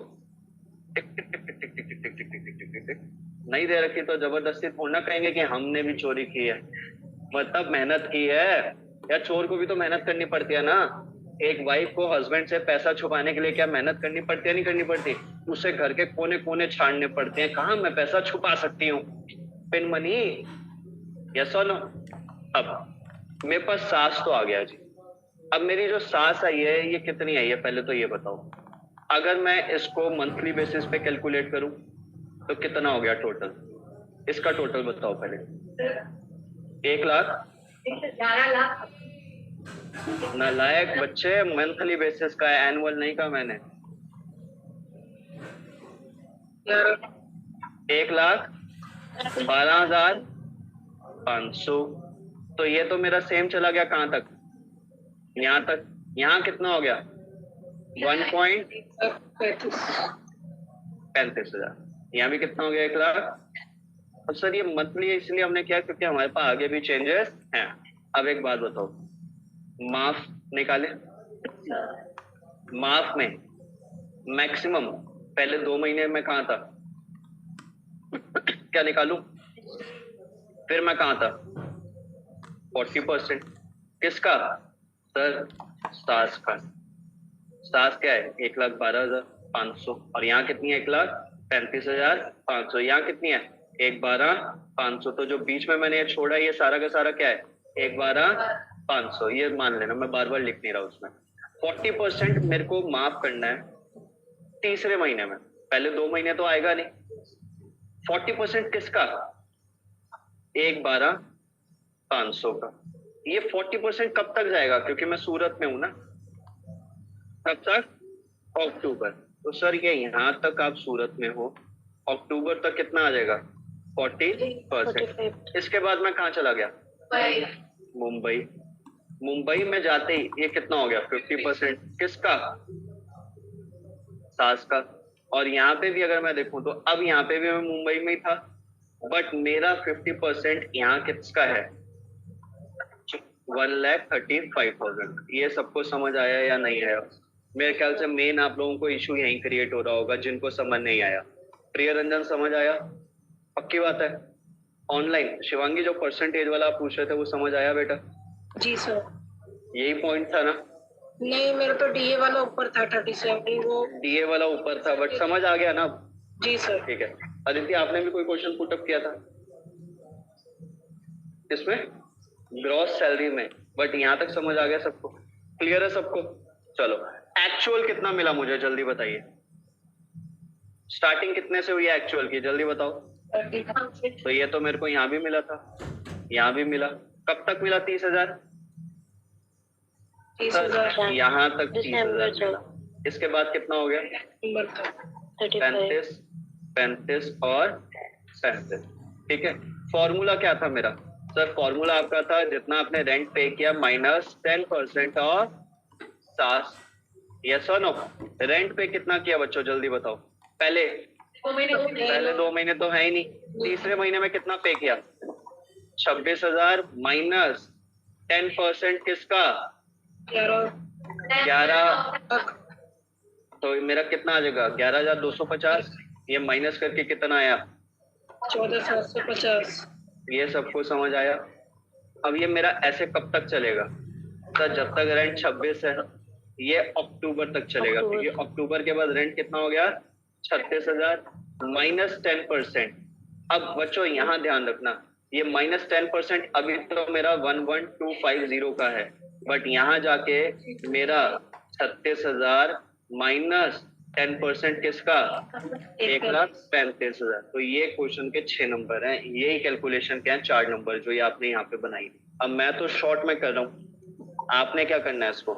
टिक टिक टिक टिक टिक टिक टिक टिक टिक टिक टिक टिक टिक। नहीं दे रखी तो जबरदस्ती थोड़ा ना कहेंगे कि हमने भी चोरी की है। मतलब मेहनत की है यार, चोर को भी तो मेहनत करनी पड़ती है ना। एक वाइफ को हस्बैंड से पैसा छुपाने के लिए क्या मेहनत करनी पड़ती है? नहीं करनी पड़ती? उसे घर के कोने कोने छाड़ने पड़ते हैं, कहाँ मैं पैसा छुपा सकती हूँ। पिन मनी, यस और नो? अब मेरे पास सास तो आ गया जी। अब मेरी जो सास आई है ये कितनी आई है पहले तो ये बताओ। अगर मैं इसको मंथली बेसिस पे कैलकुलेट करूं तो कितना हो गया टोटल? इसका टोटल बताओ पहले। 1 लाख? 11 लाख। नालायक बच्चे, मंथली बेसिस का है, एनुअल नहीं का मैंने। 1,12,500। तो ये तो मेरा सेम चला गया कहां तक? यहाँ तक, यहाँ कितना हो गया 1,35,000। यहाँ भी कितना हो गया 1,00,000। अब सर ये मंथली है इसलिए हमने किया क्योंकि हमारे पास आगे भी चेंजेस हैं। अब एक बात बताओ, माफ निकाले, माफ में मैक्सिमम पहले 2 महीने में कहाँ था, क्या निकालूं, फिर मैं कहाँ था 40%। किसका सर, सास का। सास क्या है 1,12,500 और यहाँ कितनी है 1,35,500। यहाँ कितनी है 1,12,500। तो जो बीच में मैंने ये छोड़ा ये सारा का सारा क्या है 1,12,500। ये मान लेना, मैं बार बार लिख नहीं रहा उसमें। 40% मेरे को माफ करना है तीसरे महीने में, पहले 2 महीने तो आएगा नहीं। 40% किसका 1,12,500 का। ये 40% कब तक जाएगा, क्योंकि मैं सूरत में हूं ना, कब तक अक्टूबर। तो सर ये यहाँ तक आप सूरत में हो, अक्टूबर तक कितना आ जाएगा 40%। इसके बाद मैं कहाँ चला गया मुंबई। मुंबई में जाते ही ये कितना हो गया 50%। किसका सास का। और यहाँ पे भी अगर मैं देखूं तो अब यहाँ पे भी मैं मुंबई में ही था, बट मेरा 50% यहाँ किसका है 1,35,000। ये सबको समझ आया या नहीं आया? मेरे ख्याल से मेन आप लोगों को इशू यहीं क्रिएट हो रहा होगा, जिनको समझ नहीं आया। प्रिय रंजन समझ आया? पक्की बात है। ऑनलाइन शिवांगी जो परसेंटेज वाला आप पूछ रहे थे वो समझ आया बेटा? जी सर। यही पॉइंट था ना? नहीं, मेरा तो डीए वाला ऊपर था 37, वो डीए वाला ऊपर था, बट समझ आ गया ना? जी सर। ठीक है। अदिति आपने भी कोई क्वेश्चन पुटअप किया था इसमें ग्रॉस सैलरी में, बट यहाँ तक समझ आ गया सबको? क्लियर है सबको? चलो एक्चुअल कितना मिला मुझे जल्दी बताइए। स्टार्टिंग कितने से हुई है एक्चुअल की, जल्दी बताओ। तो ये तो मेरे को यहाँ भी मिला था, यहाँ भी मिला। कब तक मिला 30,000? 30,000 यहाँ तक 30,000 मिला। इसके बाद कितना हो गया 35, 35 और 35। ठीक है। फॉर्मूला क्या था मेरा सर? फॉर्मूला आपका था जितना आपने रेंट पे किया माइनस 10% और सास। यस और नो? रेंट पे कितना किया बच्चों जल्दी बताओ। पहले 2 महीने तो है ही नहीं। तीसरे महीने में कितना पे किया 26,000 माइनस 10% किसका 11। तो मेरा कितना आ जाएगा 11,250। ये माइनस करके कितना आया 14,750। ये सबको समझ आया? अब ये मेरा ऐसे कब तक चलेगा सर? जब तक रेंट 26 है ये अक्टूबर तक चलेगा, क्योंकि अक्टूबर के बाद रेंट कितना हो गया 36,000 माइनस 10%। अब बच्चों यहाँ ध्यान रखना, ये माइनस 10% अभी तो मेरा 11,250 का है, बट यहाँ जाके मेरा 36,000 माइनस 10% किसका 1,35,000। तो ये क्वेश्चन के 6 नंबर हैं। यही कैलकुलेशन के हैं 4 नंबर जो ये आपने यहाँ पे बनाई। अब मैं तो शॉर्ट में कर रहा हूँ, आपने क्या करना है इसको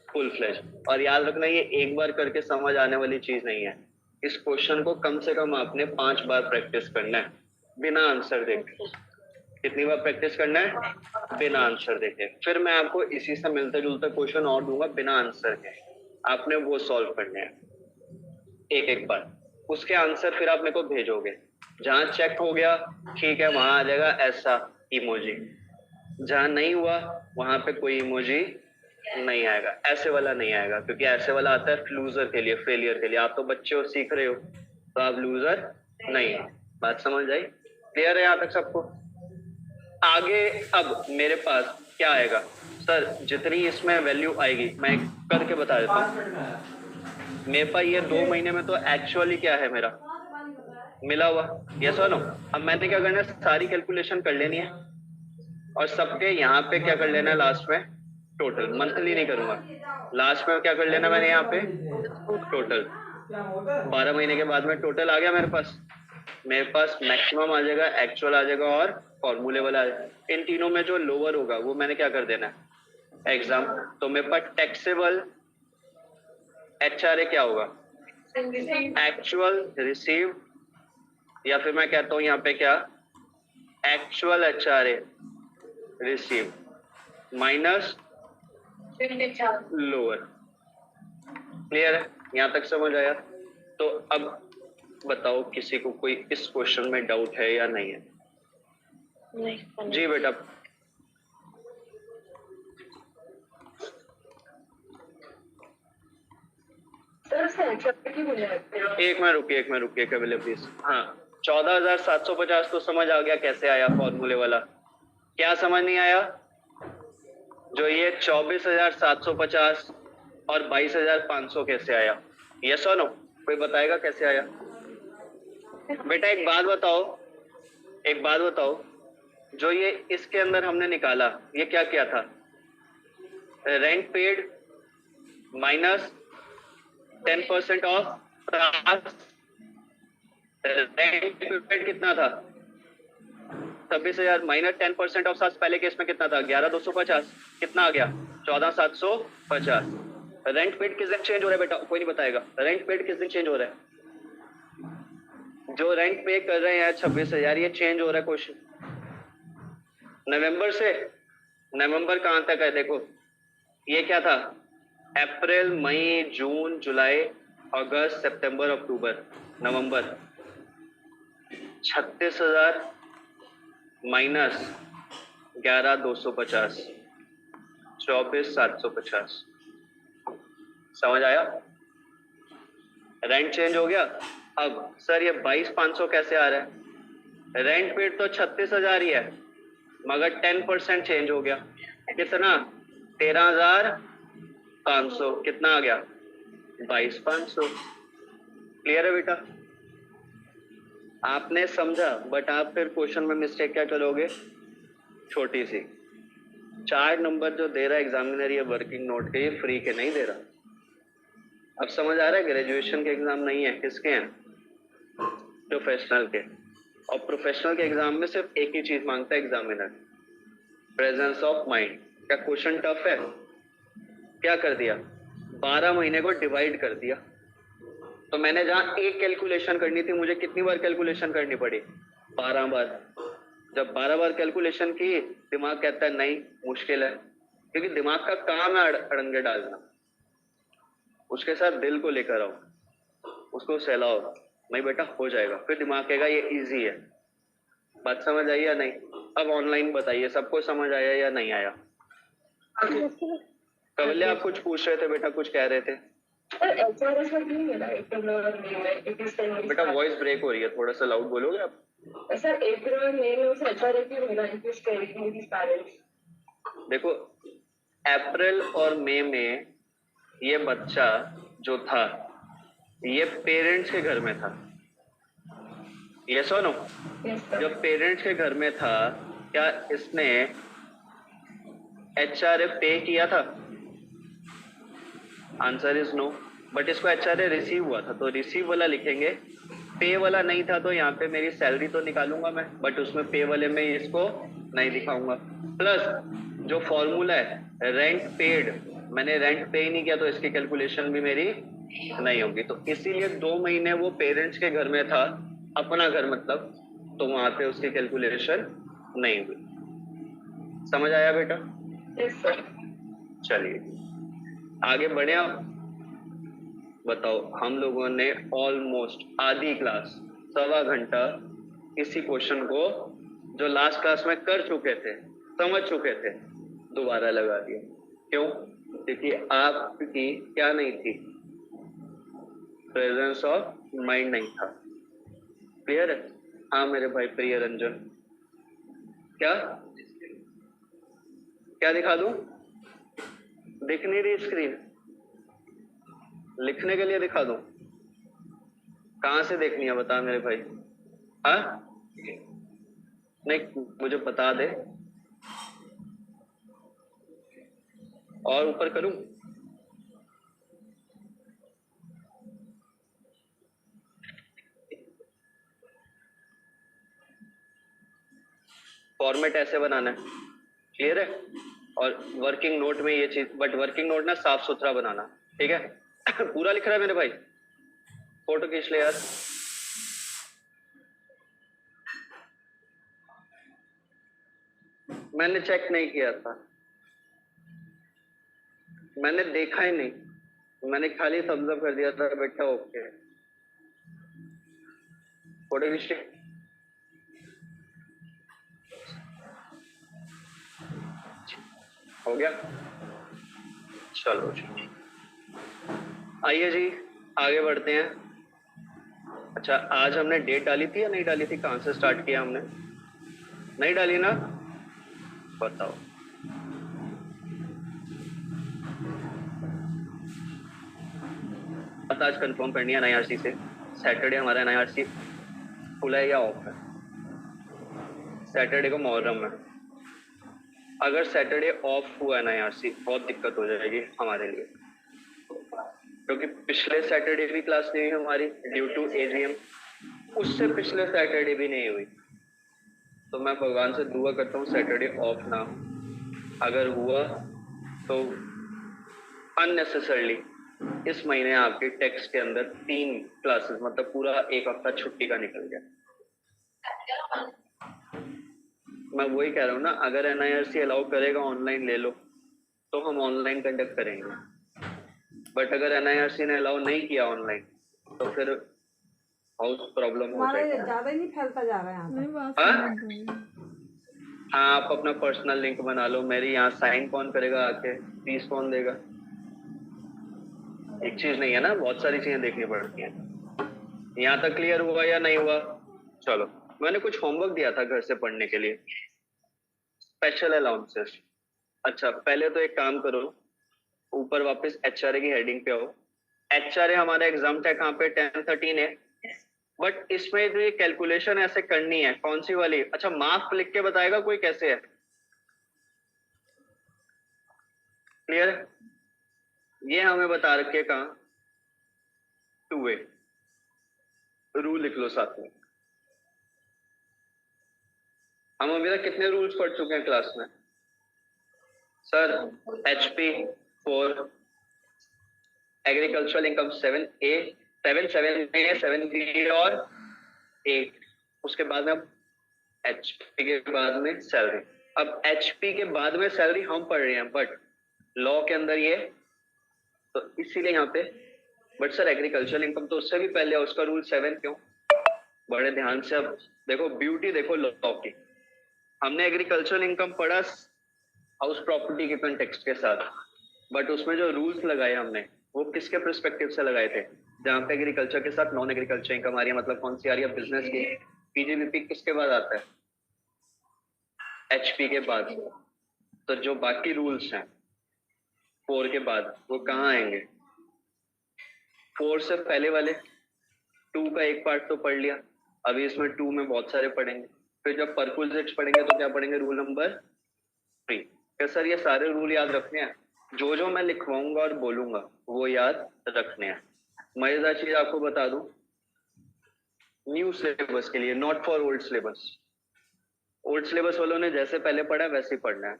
फुल फ्लैश। और याद रखना ये एक बार करके समझ आने वाली चीज नहीं है। इस क्वेश्चन को कम से कम आपने 5 बार प्रैक्टिस करना है बिना आंसर देखे। कितनी बार प्रैक्टिस करना है? बिना आंसर देखे। फिर मैं आपको इसी से मिलता जुलता क्वेश्चन और दूंगा बिना आंसर के, आपने वो सॉल्व करने हैं एक एक बार। उसके आंसर फिर आप मेरे को भेजोगे। जहां चेक हो गया ठीक है वहां आ जाएगा ऐसा इमोजी, जहां नहीं हुआ वहां पे कोई इमोजी नहीं आएगा, ऐसे वाला नहीं आएगा, क्योंकि ऐसे वाला आता है लूजर के लिए, फेलियर के लिए। आप तो बच्चे हो, सीख रहे हो, तो आप लूजर नहीं हो। बात समझ आई? क्लियर है यहाँ तक सबको? आगे अब मेरे पास क्या आएगा सर? जितनी इसमें वैल्यू आएगी मैं करके बता देता हूँ। मेरे पास ये 2 महीने में तो एक्चुअली क्या है मेरा मिला हुआ, यस और नो? अब मैंने क्या करना है सारी कैलकुलेशन कर लेनी है और सबके यहाँ पे क्या कर लेना है लास्ट में टोटल। मंथली नहीं करूंगा, लास्ट में क्या कर लेना मैंने यहाँ पे टोटल। 12 महीने के बाद में टोटल आ गया मेरे पास। मेरे पास मैक्सिमम आ जाएगा, एक्चुअल आ जाएगा और फॉर्मूले वाला आ जाएगा। इन तीनों में जो लोअर होगा वो मैंने क्या कर देना है एग्जाम। तो मेरे पास टैक्सेबल HRA क्या होगा एक्चुअल रिसीव, या फिर मैं कहता हूँ यहाँ पे क्या actual HRA receive minus lower. Clear है? यहाँ तक समझ आया? तो अब बताओ किसी को कोई इस क्वेश्चन में डाउट है या नहीं है? नहीं जी बेटा। एक मिनट रुकिए कबिल प्लीज। हाँ, 14,750 तो समझ आ गया कैसे आया फॉर्मूले वाला। क्या समझ नहीं आया? जो ये 24,750 और 22,500 कैसे आया? यस और नो? कोई बताएगा कैसे आया? बेटा एक बात बताओ, जो ये इसके अंदर हमने निकाला, ये क्या किया था? Rent paid minus 10% of rent paid कितना था? 26,000 माइनस 10% ऑफ सास। पहले केस में कितना था? 11,250। कितना आ गया? 14,750। रेंट पेड किस दिन चेंज हो रहा है बेटा? कोई नहीं बताएगा। रेंट पेड किस दिन चेंज हो रहा है? जो रेंट पे कर रहे हैं 26,000, ये चेंज हो रहा है क्वेश्चन नवंबर से। नवंबर कहां तक है? देखो ये क्या था? अप्रैल, मई, जून, जुलाई, अगस्त, सितंबर, अक्टूबर, नवंबर। 36,000 माइनस 11,250, 24,750। समझ आया? रेंट चेंज हो गया। अब सर ये 22,500 कैसे आ रहा है? रेंट पेड तो 36,000 ही है, मगर 10% चेंज हो गया। कितना? 13,500। कितना आ गया? 22,500। क्लियर है बेटा? आपने समझा, बट आप फिर क्वेश्चन में मिस्टेक क्या करोगे? छोटी सी 4 नंबर जो दे रहा है एग्जामिनर ये वर्किंग नोट के, ये फ्री के नहीं दे रहा। अब समझ आ रहा है? ग्रेजुएशन के एग्जाम नहीं है, किसके हैं? प्रोफेशनल के। और प्रोफेशनल के एग्जाम में सिर्फ एक ही चीज मांगता है एग्जामिनर, प्रेजेंस ऑफ माइंड। क्या क्वेश्चन टफ है? क्या कर दिया? 12 महीने को डिवाइड कर दिया। तो मैंने जहां एक कैलकुलेशन करनी थी, मुझे कितनी बार कैलकुलेशन करनी पड़ी? 12 बार। जब 12 बार कैलकुलेशन की, दिमाग कहता है नहीं मुश्किल है, क्योंकि दिमाग का काम है अड़ंगे डालना। उसके साथ दिल को लेकर आओ, उसको सहलाओ, नहीं बेटा हो जाएगा। फिर दिमाग कहेगा ये इजी है। बात समझ आई या नहीं? अब ऑनलाइन बताइए, सबको समझ आया या नहीं आया? कवल्य आप कुछ पूछ रहे थे बेटा, कुछ कह रहे थे बेटा। वॉइस ब्रेक हो रही है, थोड़ा सा लाउड बोलोगे आप? सर अप्रैल और मई में उसे एचआरए की मिला इंक्रीज करेगी विद पेरेंट्स। देखो अप्रैल और मई में ये बच्चा जो था ये पेरेंट्स के घर में था। यस और नो? जब पेरेंट्स के घर में था, क्या इसने एचआरए पे किया था? Answer is no. बट इसको एचआरए रिसीव हुआ था, तो रिसीव वाला लिखेंगे। पे वाला नहीं था तो यहाँ पे मेरी सैलरी तो निकालूंगा मैं, बट उसमें पे वाले में इसको नहीं दिखाऊंगा। प्लस जो फॉर्मूला है रेंट पेड, मैंने रेंट पे ही नहीं किया तो इसकी कैलकुलेशन भी मेरी नहीं होगी। तो इसीलिए 2 महीने वो पेरेंट्स के घर में था, अपना घर मतलब, तो वहां पे उसकी कैलकुलेशन नहीं हुई। समझ आया बेटा? चलिए आगे बढ़े। आप बताओ, हम लोगों ने ऑलमोस्ट आधी क्लास, 1.25 घंटा इसी क्वेश्चन को जो लास्ट क्लास में कर चुके थे, समझ चुके थे, दोबारा लगा दिया। क्यों? क्योंकि आपकी क्या नहीं थी? प्रेजेंस ऑफ माइंड नहीं था। क्लियर है? हाँ मेरे भाई प्रिय रंजन, क्या क्या दिखा दूं? दिख नहीं रही स्क्रीन, लिखने के लिए दिखा दूं? कहां से देखनी है बता मेरे भाई? हाँ नहीं, मुझे बता दे। और ऊपर करूं? फॉर्मेट ऐसे बनाना है, क्लियर है? और वर्किंग नोट में ये चीज, बट वर्किंग नोट ना साफ सुथरा बनाना, ठीक है? पूरा लिख रहा है मेरे भाई, फोटो खींच ले यार। मैंने चेक नहीं किया था। मैंने देखा ही नहीं, मैंने खाली thumbs up कर दिया था, बेटा ओके। फोटो खींच के हो गया, चलो जी आइए जी आगे बढ़ते हैं। अच्छा आज हमने डेट डाली थी या नहीं डाली थी, कहाँ से स्टार्ट किया हमने, नहीं डाली ना, बताओ। आज कंफर्म करनी है एनआईआरसी से, सैटरडे हमारा एनआईआरसी खुला है या ऑफ है। सैटरडे को मुहर्रम है, अगर सैटरडे ऑफ हुआ एनआईआरसी बहुत दिक्कत हो जाएगी हमारे लिए, क्योंकि पिछले सैटरडे भी क्लास नहीं हुई हमारी ड्यू टू एजीएम, उससे पिछले सैटरडे भी नहीं हुई। तो मैं भगवान से दुआ करता हूँ सैटरडे ऑफ ना हो, अगर हुआ तो अननेसेसरली इस महीने आपके टेक्स्ट के अंदर 3 क्लासेस मतलब पूरा एक हफ्ता छुट्टी का निकल गया। मैं वही कह रहा हूँ ना, अगर एनआईआरसी अलाउ करेगा ऑनलाइन ले लो तो हम ऑनलाइन कंडक्ट करेंगे, बट अगर एनआईआरसी ने अलाउ नहीं किया ऑनलाइन तो फिर बहुत प्रॉब्लम हो जाएगी। ज्यादा ही नहीं फैलता जा रहा है यहाँ पे। हाँ आप अपना पर्सनल लिंक बना लो, मेरी यहाँ साइन कौन करेगा आके, फीस कौन देगा, एक चीज नहीं है ना, बहुत सारी चीजें देखनी पड़ती हैं। यहाँ तक क्लियर हुआ या नहीं हुआ? चलो मैंने कुछ होमवर्क दिया था घर से पढ़ने के लिए, स्पेशल अलाउंसेस। अच्छा पहले तो एक काम करो, ऊपर वापस एचआरए की हेडिंग पे आओ। एचआरए हमारा एग्जाम है कहाँ पे, 10-13 है, बट इसमें जो ये कैलकुलेशन ऐसे करनी है, कौन सी वाली? अच्छा मार्क लिख के बताएगा कोई कैसे है, क्लियर है? ये हमें बता रखे कहाँ, 2A रूल लिख लो साथ में। हम अभी तक कितने रूल्स पढ़ चुके हैं क्लास में sir? HP 4, agricultural income 7A, 7A और 8, उसके बाद में HP के बाद में सैलरी। अब HP के बाद में सैलरी हम पढ़ रहे हैं, बट लॉ के अंदर ये, तो इसीलिए यहाँ पे, बट सर एग्रीकल्चरल इनकम तो उससे भी पहले है, उसका रूल 7 क्यों? बड़े ध्यान से अब देखो, ब्यूटी देखो लॉ की। हमने एग्रीकल्चरल इनकम पढ़ा हाउस प्रॉपर्टी के कंटेक्स्ट के साथ, बट उसमें जो रूल्स लगाए हमने वो किसके पर्सपेक्टिव से लगाए थे? जहाँ पे एग्रीकल्चर के साथ नॉन एग्रीकल्चर इनकम आ रही है, मतलब कौन सी आ रही है? बिजनेस की। पीजीबीपी किसके बाद आता है? HP के बाद। तो जो बाकी रूल्स हैं 4 के बाद वो कहाँ आएंगे? 4 से पहले वाले 2 का एक पार्ट तो पढ़ लिया, अभी इसमें 2 में बहुत सारे पढ़ेंगे। फिर जब परक्विजिट्स पढ़ेंगे तो क्या पढ़ेंगे? Rule number 3। क्या सर ये सारे रूल याद रखने हैं? जो मैं लिखवाऊंगा और बोलूंगा वो याद रखने हैं। मजेदार चीज आपको बता दूं, न्यू सिलेबस के लिए, not for old syllabus. Old syllabus वालों ने जैसे पहले पढ़ा वैसे ही पढ़ना है।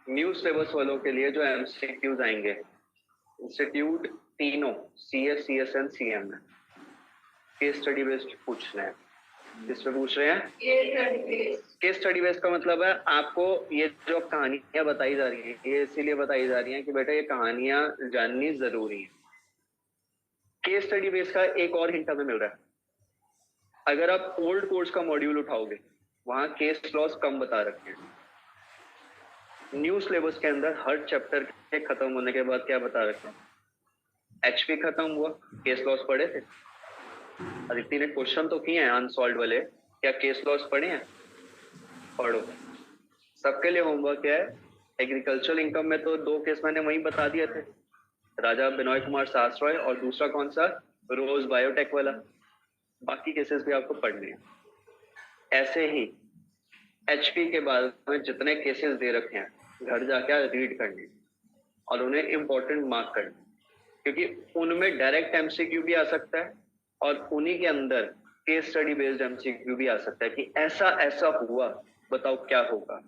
न्यू सिलेबस वालों के लिए जो एमसीक्यूज आएंगे, इंस्टीट्यूट तीनों CS, CSN, CM में केस स्टडी बेस्ड पूछना है। किस पे पूछ रहे हैं? केस स्टडी बेस्ड का मतलब है आपको ये जो कहानियां बताई जा रही हैं, ये इसीलिए बताई जा रही हैं कि बेटा ये कहानियां जाननी जरूरी है। केस स्टडी बेस्ड का एक और हिंट हमें मिल रहा है, अगर आप ओल्ड कोर्स का मॉड्यूल उठाओगे वहां केस लॉस कम बता रखे हैं। न्यू सिलेबस के अंदर हर चैप्टर के खत्म होने के बाद क्या बता रखे हैं? HP खत्म हुआ, केस लॉस पढ़े थे? अदिति ने क्वेश्चन तो किए हैं अनसॉल्व वाले, क्या केस लॉस पढ़े हैं? पढ़ो। सबके लिए होमवर्क क्या है? एग्रीकल्चरल इनकम में तो 2 केस मैंने वहीं बता दिए थे, राजा बिनोय कुमार सासरॉय और दूसरा कौन सा? रोज बायोटेक वाला। बाकी केसेस भी आपको पढ़ने हैं। ऐसे ही HP के बाद में जितने केसेस दे रखे हैं घर जाके रीड करने और उन्हें इंपॉर्टेंट मार्क करने, क्योंकि उनमें डायरेक्ट MCQ भी आ सकता है और उन्हीं के अंदर केस स्टडी बेस्ड MCQ भी आ सकता है कि ऐसा ऐसा हुआ, बताओ क्या होगा,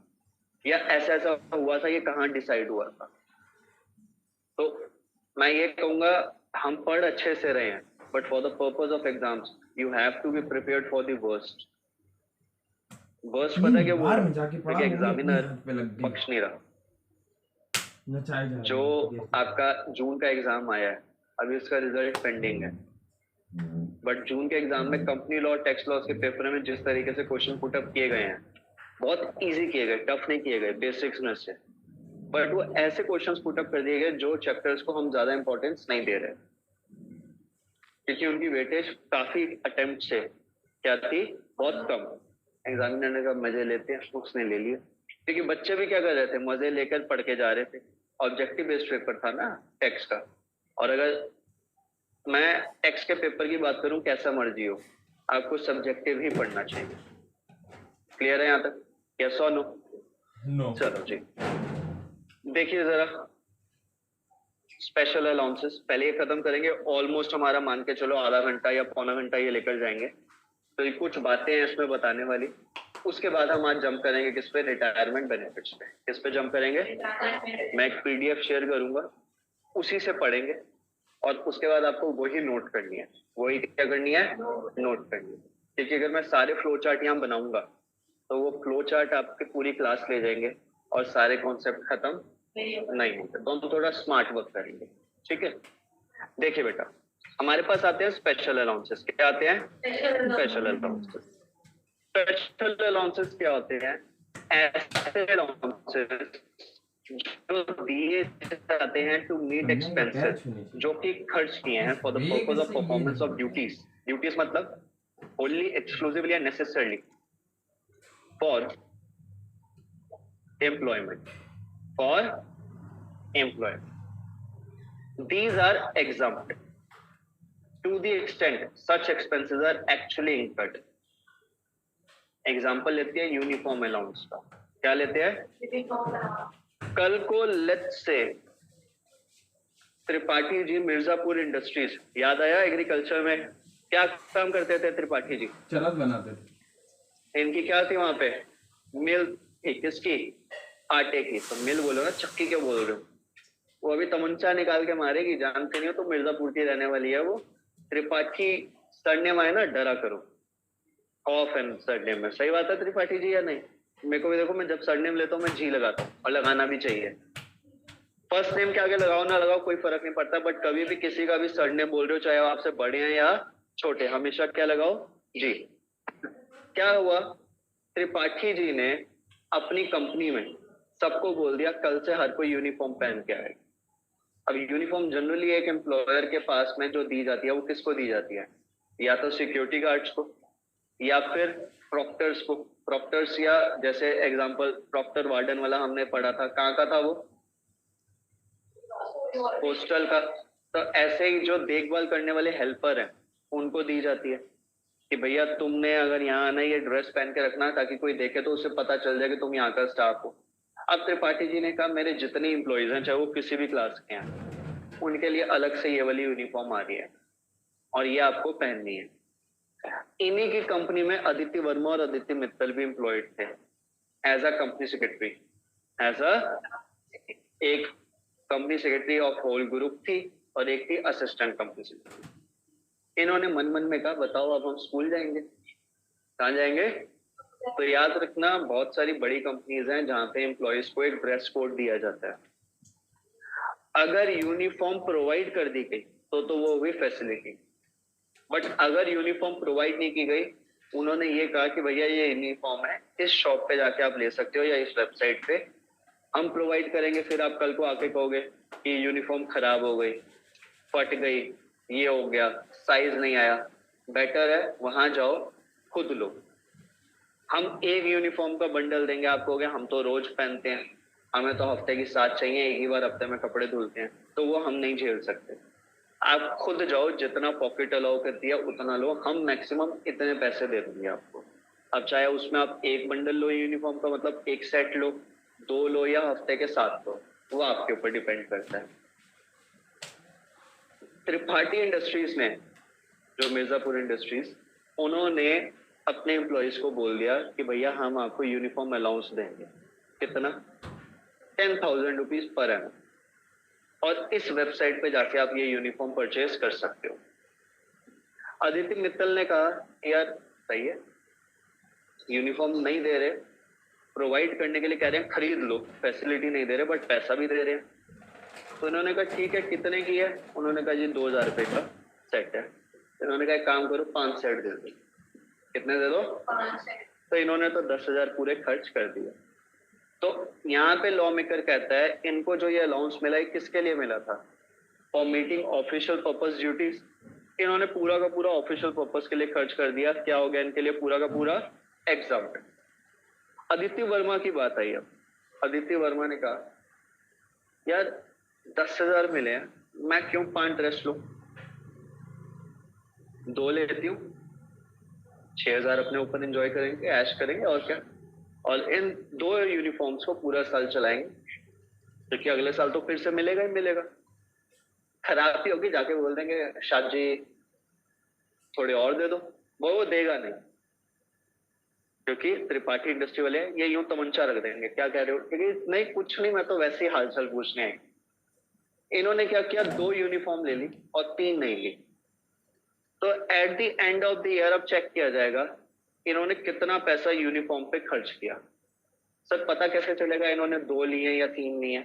या ऐसा ऐसा हुआ था, ये कहाँ डिसाइड हुआ था। तो मैं ये कहूंगा हम पढ़ अच्छे से रहे हैं, but for the purpose of exams you have to be prepared for the worst. Worst पता है क्या वो? एग्जामिनर पक्ष नहीं रहा। नचाए जा रहे जो हैं। आपका जून का एग्जाम आया है, अभी उसका रिजल्ट पेंडिंग है, बट जून के एग्जाम में कंपनी लॉ टैक्स लॉ के पेपर में जिस तरीके से क्वेश्चन पुट अप किए गए हैं, बहुत इजी किए गए, टफ नहीं किए गए, बेसिक्स में से, बट वो ऐसे क्वेश्चंस पुट अप कर दिए गए जो चैप्टर्स को हम ज्यादा इंपॉर्टेंस नहीं दे रहे, क्योंकि उनकी वेटेज काफी अटेम्प्ट से क्या थी, बहुत कम। एग्जामिनर ने कहा मजे लेते हैं, उसने ले लिया, क्योंकि बच्चे भी क्या कर रहे थे, मजे लेकर पढ़ के जा रहे थे। ऑब्जेक्टिव बेस्ड पेपर था ना टेक्स्ट का, और अगर मैं टेक्स्ट के पेपर की बात करूं, कैसा मर्जी हो, आपको सब्जेक्टिव ही पढ़ना चाहिए। क्लियर है यहाँ तक? यस और नो? नो। चलो जी, देखिए जरा स्पेशल अलाउंसेस पहले ये खत्म करेंगे। ऑलमोस्ट हमारा मान के चलो आधा घंटा या पौना घंटा ये लेकर जाएंगे, तो ये कुछ बातें हैं इसमें बताने वाली। उसके बाद हम आज जंप करेंगे किस पे, रिटायरमेंट बेनिफिट्स पे। किस पे जंप करेंगे? मैं एक पीडीएफ शेयर करूंगा, उसी से पढ़ेंगे, और उसके बाद आपको वही नोट करनी है। वही क्या करनी है? नोट करनी है, क्योंकि अगर मैं सारे फ्लो चार्ट यहाँ बनाऊंगा तो वो फ्लो चार्ट आपके पूरी क्लास ले जाएंगे और सारे कॉन्सेप्ट खत्म नहीं होते। तो हम थोड़ा स्मार्ट वर्क करेंगे, ठीक है? देखिए बेटा, हमारे पास आते हैं स्पेशल अलाउंसेस। क्या आते हैं? Special allowances. स्पेशल अलाउंसेस क्या होते हैं? ऐसे अलाउंसेस जो दिए जाते हैं टू मीट एक्सपेंसेस, जो कि खर्च किए हैं for the purpose of performance of duties. Duties मतलब only exclusively and necessarily for employment, for employment. These are exempt to the extent such expenses are actually incurred. Example लेते हैं uniform allowance का। क्या लेते हैं? कल को let's say Tripathi ji Mirzapur industries, याद आया एग्रीकल्चर में क्या काम करते थे त्रिपाठी जी? चरस बनाते थे। इनकी क्या थी वहां पे? मिल थी। किसकी? आटे की। तो मिल बोलो ना, चक्की क्यों बोल रहे हो? वो अभी तमंचा निकाल के मारेगी, जानते नहीं हो तो मिर्जापुर की रहने वाली है वो। त्रिपाठी सरनेम है ना, डरा करो, ऑफ एंड सरनेम में। सही बात है त्रिपाठी जी या नहीं? मेरे को भी देखो, मैं जब सरनेम लेता हूँ मैं जी लगाता हूँ, और लगाना भी चाहिए। फर्स्ट नेम के आगे लगाओ ना लगाओ कोई फर्क नहीं पड़ता, बट कभी भी किसी का भी सरनेम बोल रहे हो, चाहे वो आपसे बड़े हैं या छोटे, हमेशा क्या लगाओ? जी। क्या हुआ? त्रिपाठी जी ने अपनी कंपनी में सबको बोल दिया कल से हर कोई यूनिफॉर्म पहन के आएगा। अब यूनिफॉर्म जनरली एक एम्प्लॉयर के पास में जो दी जाती है वो किसको दी जाती है? या तो सिक्योरिटी गार्ड्स को, या फिर प्रॉक्टर्स को। प्रॉक्टर्स, या जैसे एग्जांपल प्रॉक्टर वार्डन वाला हमने पढ़ा था, कहाँ का था वो? पोस्टल का। तो ऐसे ही जो देखभाल करने वाले हेल्पर हैं उनको दी जाती है कि भैया तुमने अगर यहाँ आना ये ड्रेस पहन के रखना, ताकि कोई देखे तो उसे पता चल जाए कि तुम यहाँ का स्टाफ हो। अब त्रिपाठी जी ने कहा मेरे जितने इम्प्लॉइज हैं, चाहे वो किसी भी क्लास के हैं, उनके लिए अलग से ये वाली यूनिफॉर्म आ रही है और ये आपको पहननी है। इन्हीं की कंपनी में अदिति वर्मा और अदिति मित्तल भी एम्प्लॉयड थे as a company secretary. As a एक company secretary of whole group थी और एक थी असिस्टेंट कंपनी सेक्रेटरी। इन्होंने मन मन में कहा बताओ अब हम स्कूल जाएंगे, कहाँ जाएंगे? तो याद रखना, बहुत सारी बड़ी कंपनीज हैं जहां पे एम्प्लॉयज को एक ड्रेस कोड दिया जाता है। अगर यूनिफॉर्म प्रोवाइड कर दी गई तो वो हुई फैसिलिटी, बट अगर यूनिफॉर्म प्रोवाइड नहीं की गई, उन्होंने ये कहा कि भैया ये यूनिफॉर्म है, इस शॉप पे जाके आप ले सकते हो या इस वेबसाइट पे हम प्रोवाइड करेंगे। फिर आप कल को आके कहोगे कि यूनिफॉर्म खराब हो गई, फट गई, ये हो गया, साइज नहीं आया। बेटर है वहां जाओ, खुद लो। हम एक यूनिफॉर्म का बंडल देंगे, आप कहोगे हम तो रोज पहनते हैं, हमें तो हफ्ते की 7 चाहिए, एक ही बार हफ्ते में कपड़े धुलते हैं, तो वो हम नहीं झेल सकते। आप खुद जाओ, जितना पॉकेट अलाउ करती है उतना लो, हम मैक्सिमम इतने पैसे दे देंगे आपको। अब चाहे उसमें आप एक बंडल लो यूनिफॉर्म का, मतलब एक सेट लो, 2 लो या हफ्ते के 7 लो, वो आपके ऊपर डिपेंड करता है। त्रिपाठी इंडस्ट्रीज ने, जो मिर्जापुर इंडस्ट्रीज, उन्होंने अपने एम्प्लॉयज को बोल दिया कि भैया हम आपको यूनिफॉर्म अलाउंस देंगे। कितना? 10,000 रुपीज पर एनम, और इस वेबसाइट पे जाके आप ये यूनिफॉर्म परचेज कर सकते हो। अदिति मित्तल ने कहा यार सही है, यूनिफॉर्म नहीं दे रहे, प्रोवाइड करने के लिए कह रहे हैं खरीद लो, फैसिलिटी नहीं दे रहे बट पैसा भी दे रहे हैं, तो इन्होंने कहा ठीक है, कितने की है? उन्होंने कहा जी 2000 रुपए का सेट है। इन्होंने कहा एक काम करो 5 सेट दे दो। कितने दे दो? 5 सेट। तो इन्होंने तो 10,000 पूरे खर्च कर दिया। तो यहाँ पे लॉ मेकर कहता है इनको जो ये अलाउंस मिला है किसके लिए मिला था? For meeting official purpose duties. इन्होंने पूरा का पूरा ऑफिशियल पर्पस के लिए खर्च कर दिया। क्या हो गया इनके लिए? पूरा का पूरा एग्जाम्प्ट। आदित्य वर्मा की बात आई। अब आदित्य वर्मा ने कहा यार 10,000 मिले हैं, मैं क्यों 5 ड्रेस लूं? 2 लेती हूँ, 6,000 अपने ऊपर एंजॉय करेंगे, ऐश करेंगे और क्या। और इन 2 यूनिफॉर्म्स को पूरा साल चलाएंगे, क्योंकि अगले साल तो फिर से मिलेगा ही मिलेगा। खराबी होगी जाके बोल देंगे शाद जी थोड़े और दे दो, वो देगा नहीं, क्योंकि त्रिपाठी इंडस्ट्री वाले ये यूं तमंचा रख देंगे। क्या कह रहे हो? क्योंकि नहीं कुछ नहीं, मैं तो वैसे ही हालचाल पूछने आई। इन्होंने क्या किया? 2 यूनिफॉर्म ले ली और 3 नहीं ली। तो at the end of the year अब चेक किया जाएगा इन्होंने कितना पैसा यूनिफॉर्म पे खर्च किया। सर पता कैसे चलेगा इन्होंने 2 लिए या 3 लिए?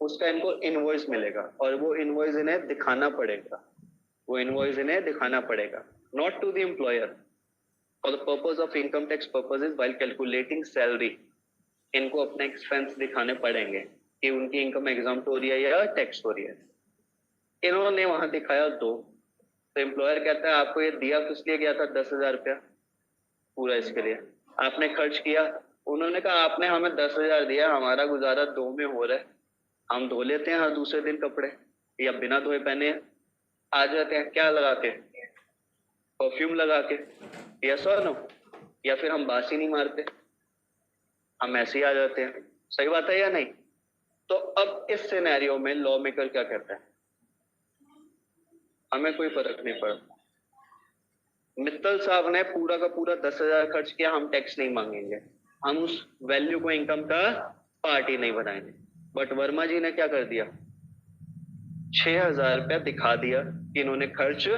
उसका इनको इनवॉइस मिलेगा और वो इनवॉइस इन्हें दिखाना पड़ेगा। वो इनवॉइस इन्हें दिखाना पड़ेगा, not to the employer. For the purpose of income tax purposes while calculating salary इनको अपने एक्सपेंस दिखाने पड़ेंगे कि उनकी इनकम एग्जाम्प्ट हो रही है या टैक्स हो रही है। इन्होंने वहां दिखाया 2। तो एम्प्लॉयर कहता है आपको ये दिया किस लिए गया था 10,000 रुपया पूरा इसके लिए आपने खर्च किया? उन्होंने कहा आपने हमें 10,000 दिया, हमारा गुजारा 2 में हो रहा है, हम धो लेते हैं हर दूसरे दिन कपड़े या बिना धोए पहने आ जाते हैं। क्या लगा के? परफ्यूम लगा के, यस और नो? या फिर हम बासी नहीं मारते, हम ऐसे ही आ जाते हैं। सही बात है या नहीं? तो अब इस सिनेरियो में लॉ मेकर क्या कहता है? हमें कोई फर्क नहीं पड़ता। मित्तल साहब ने पूरा का पूरा 10,000 खर्च किया, हम टैक्स नहीं मांगेंगे, हम उस वैल्यू को इनकम का पार्ट ही नहीं बनाएंगे। बट वर्मा जी ने क्या कर दिया? 6,000 रुपया दिखा दिया कि इन्होंने खर्च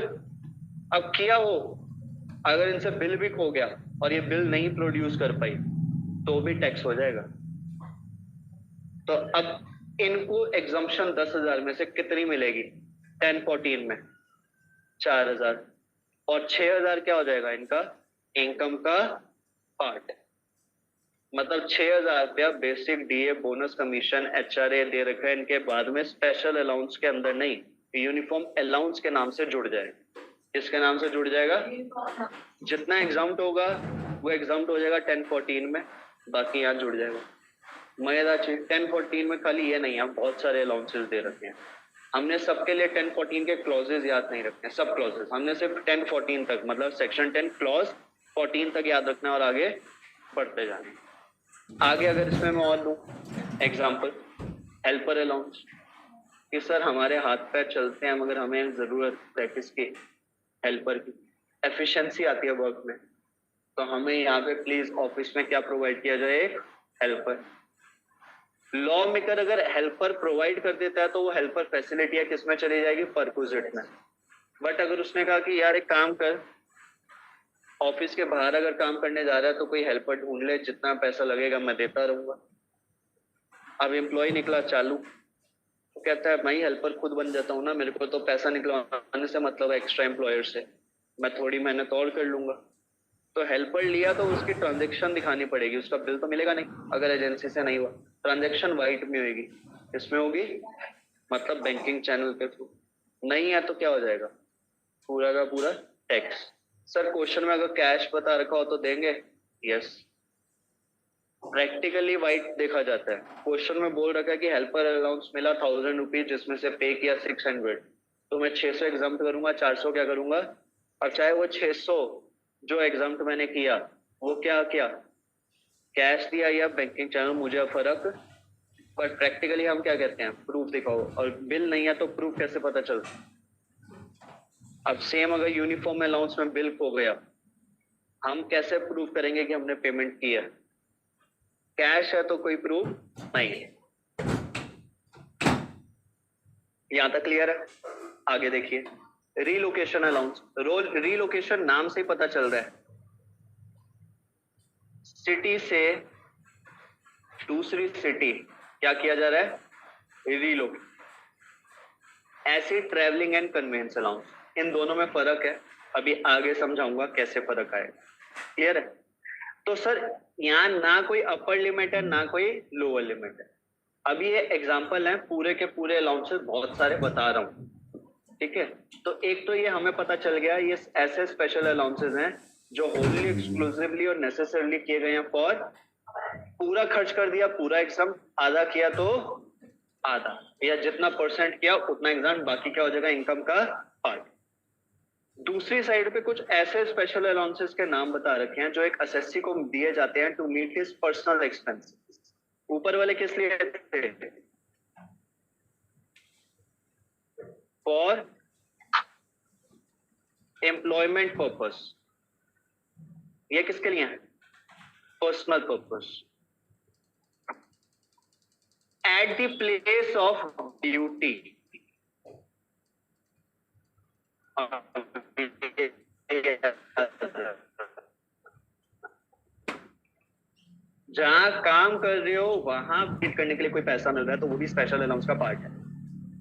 अब किया। हो अगर इनसे बिल भी खो गया और ये बिल नहीं प्रोड्यूस कर पाई तो भी टैक्स हो जाएगा। तो अब इनको एग्जम्पशन 10,000 में से कितनी मिलेगी? 1014 में 4,000 और 6,000 क्या हो जाएगा इनका? इनकम का पार्ट। मतलब 6,000 रुपया basic DA bonus commission HRA दे रखा है इनके, बाद में स्पेशल अलाउंस के अंदर नहीं, यूनिफॉर्म अलाउंस के नाम से जुड़ जाएगा। किसके नाम से जुड़ जाएगा? जितना एग्जाम्प्ट होगा वो एग्जाम्प्ट हो जाएगा 1014 में, बाकी यहाँ जुड़ जाएगा। मजेदार चीज 1014 में खाली ये नहीं है, बहुत सारे अलाउंसेस दे रखे हैं। हमने सबके लिए 1014 के क्लॉजेज याद नहीं रखते, सब क्लॉजेज हमने सिर्फ 1014 तक, मतलब सेक्शन 10 क्लॉज 14 तक याद रखना और आगे बढ़ते जाना। आगे अगर इसमें मैं और दूं एग्जाम्पल, हेल्पर अलाउंस कि सर हमारे हाथ पैर चलते हैं मगर हमें जरूरत है किसकी? हेल्पर की। एफिशिएंसी आती है वर्क में, तो हमें यहाँ पे प्लीज ऑफिस में क्या प्रोवाइड किया जाए? हेल्पर। लॉ मेकर अगर हेल्पर प्रोवाइड कर देता है तो वो हेल्पर फैसिलिटी किसमें चली जाएगी? परक्विजिट में। बट अगर उसने कहा कि यार एक काम कर, ऑफिस के बाहर अगर काम करने जा रहा है तो कोई हेल्पर ढूंढ ले, जितना पैसा लगेगा मैं देता रहूंगा। अब एम्प्लॉय निकला चालू, तो कहता है भाई हेल्पर खुद बन जाता हूँ ना, मेरे को तो पैसा निकलवाने से मतलब है एक्स्ट्रा एम्प्लॉयर से, मैं थोड़ी मेहनत और कर लूंगा। तो हेल्पर लिया तो उसकी ट्रांजेक्शन दिखानी पड़ेगी, उसका बिल तो मिलेगा नहीं अगर एजेंसी से नहीं हुआ। ट्रांजेक्शन वाइट में होगी, किसमें होगी? मतलब बैंकिंग चैनल के थ्रू। नहीं है तो क्या हो जाएगा? पूरा का पूरा टैक्स। सर क्वेश्चन में अगर कैश बता रखा हो तो देंगे? यस। प्रैक्टिकली वाइट देखा जाता है। क्वेश्चन में बोल रखा है कि हेल्पर अलाउंस मिला 1,000 रुपीज, जिसमें से पे किया 600, तो मैं 600 एग्जाम्प्ट करूंगा, 400 क्या करूंगा? और चाहे वो 600 जो एग्जाम्प्ट मैंने किया वो क्या किया? कैश दिया या बैंकिंग चैनल, मुझे फर्क। बट प्रैक्टिकली हम क्या कहते हैं? प्रूफ दिखाओ। और बिल नहीं है तो प्रूफ कैसे पता चलता? अब सेम अगर यूनिफॉर्म अलाउंस में बिल खो गया, हम कैसे प्रूफ करेंगे कि हमने पेमेंट की है? कैश है तो कोई प्रूफ नहीं है। यहां तक क्लियर है? आगे देखिए, रीलोकेशन अलाउंस। रीलोकेशन नाम से ही पता चल रहा है, सिटी से दूसरी सिटी क्या किया जा रहा है? रीलोकेट। ऐसे ट्रैवलिंग एंड कन्वेंस अलाउंस, इन दोनों में फर्क है, अभी आगे समझाऊंगा कैसे फर्क आएगा। क्लियर है? तो सर यहाँ ना कोई अपर लिमिट है ना कोई लोअर लिमिट है। अभी ये एग्जांपल है, पूरे के पूरे अलाउंसेस बहुत सारे बता रहा हूँ, ठीक है। तो एक तो ये हमें पता चल गया ये ऐसे स्पेशल अलाउंसेस हैं जो होली एक्सक्लूसिवली और नेसेसरली किए गए हैं फॉर पूरा खर्च कर दिया पूरा एग्जाम, आधा किया तो आधा, या जितना परसेंट किया उतना एग्जाम, बाकी क्या हो जाएगा इनकम का पार्ट। दूसरी साइड पे कुछ ऐसे स्पेशल अलाउंसेस के नाम बता रखे हैं जो एक एसएससी को दिए जाते हैं to meet his personal expenses. ऊपर वाले किस लिए थे? For employment purpose. ये किसके लिए है? Personal purpose. At the place of duty, जहां काम कर रहे हो वहां विजिट करने के लिए कोई पैसा मिल रहा है तो वो भी स्पेशल अलाउंस का पार्ट है।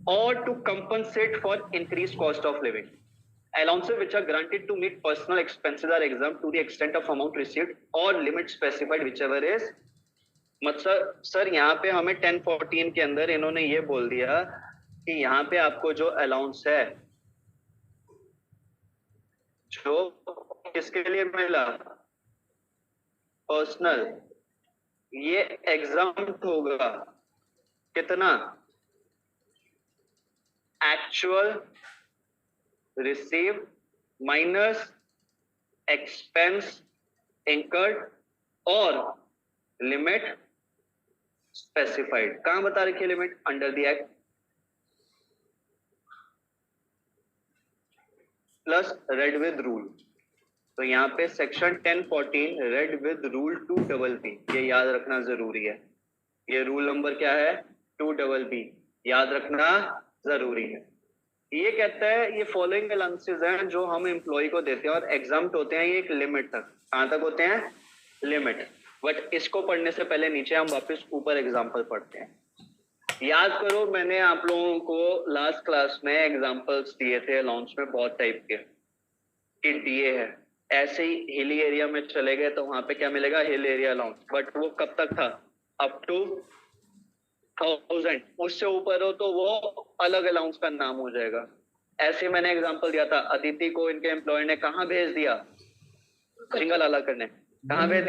और to compensate for increase cost of living, allowances which are granted to meet personal expenses are exempt to the extent of amount received or limit specified whichever is। मतलब sir यहाँ पे हमें 1014 के अंदर इन्होंने ये बोल दिया कि यहाँ पे आपको जो अलाउंस है जो किसके लिए मिला, पर्सनल, ये एग्जाम्प्ट होगा कितना, actual receive minus expense incurred और लिमिट स्पेसिफाइड। कहां बता रखी है limit? Under the act plus read with rule. तो यहाँ पे section 1014 read with rule 2BB, ये याद रखना जरूरी है। ये रूल नंबर क्या है? 2BB, याद रखना जरूरी है। ये कहता है ये फॉलोइंग अलाउंसेस हैं जो हम एम्प्लॉय को देते हैं और एग्जाम्प्ट होते हैं ये एक लिमिट तक। कहां तक होते हैं? लिमिट। बट इसको पढ़ने से पहले नीचे हम वापस ऊपर एग्जाम्पल पढ़ते हैं। याद करो मैंने आप लोगों को लास्ट क्लास में एग्जाम्पल्स दिए थे अलाउंस में बहुत टाइप के कि दिए है। ऐसे ही हिली एरिया में चले गए तो वहां पे क्या मिलेगा? Hill area allowance. बट वो कब तक था? Up to 1000। उससे ऊपर हो तो वो अलग अलाउंस का नाम हो जाएगा। ऐसे मैंने एग्जांपल दिया था, अदिति को इनके एम्प्लॉयर ने कहाँ भेज दिया? सिंगल अलग करने। कहाँ भेज दिया?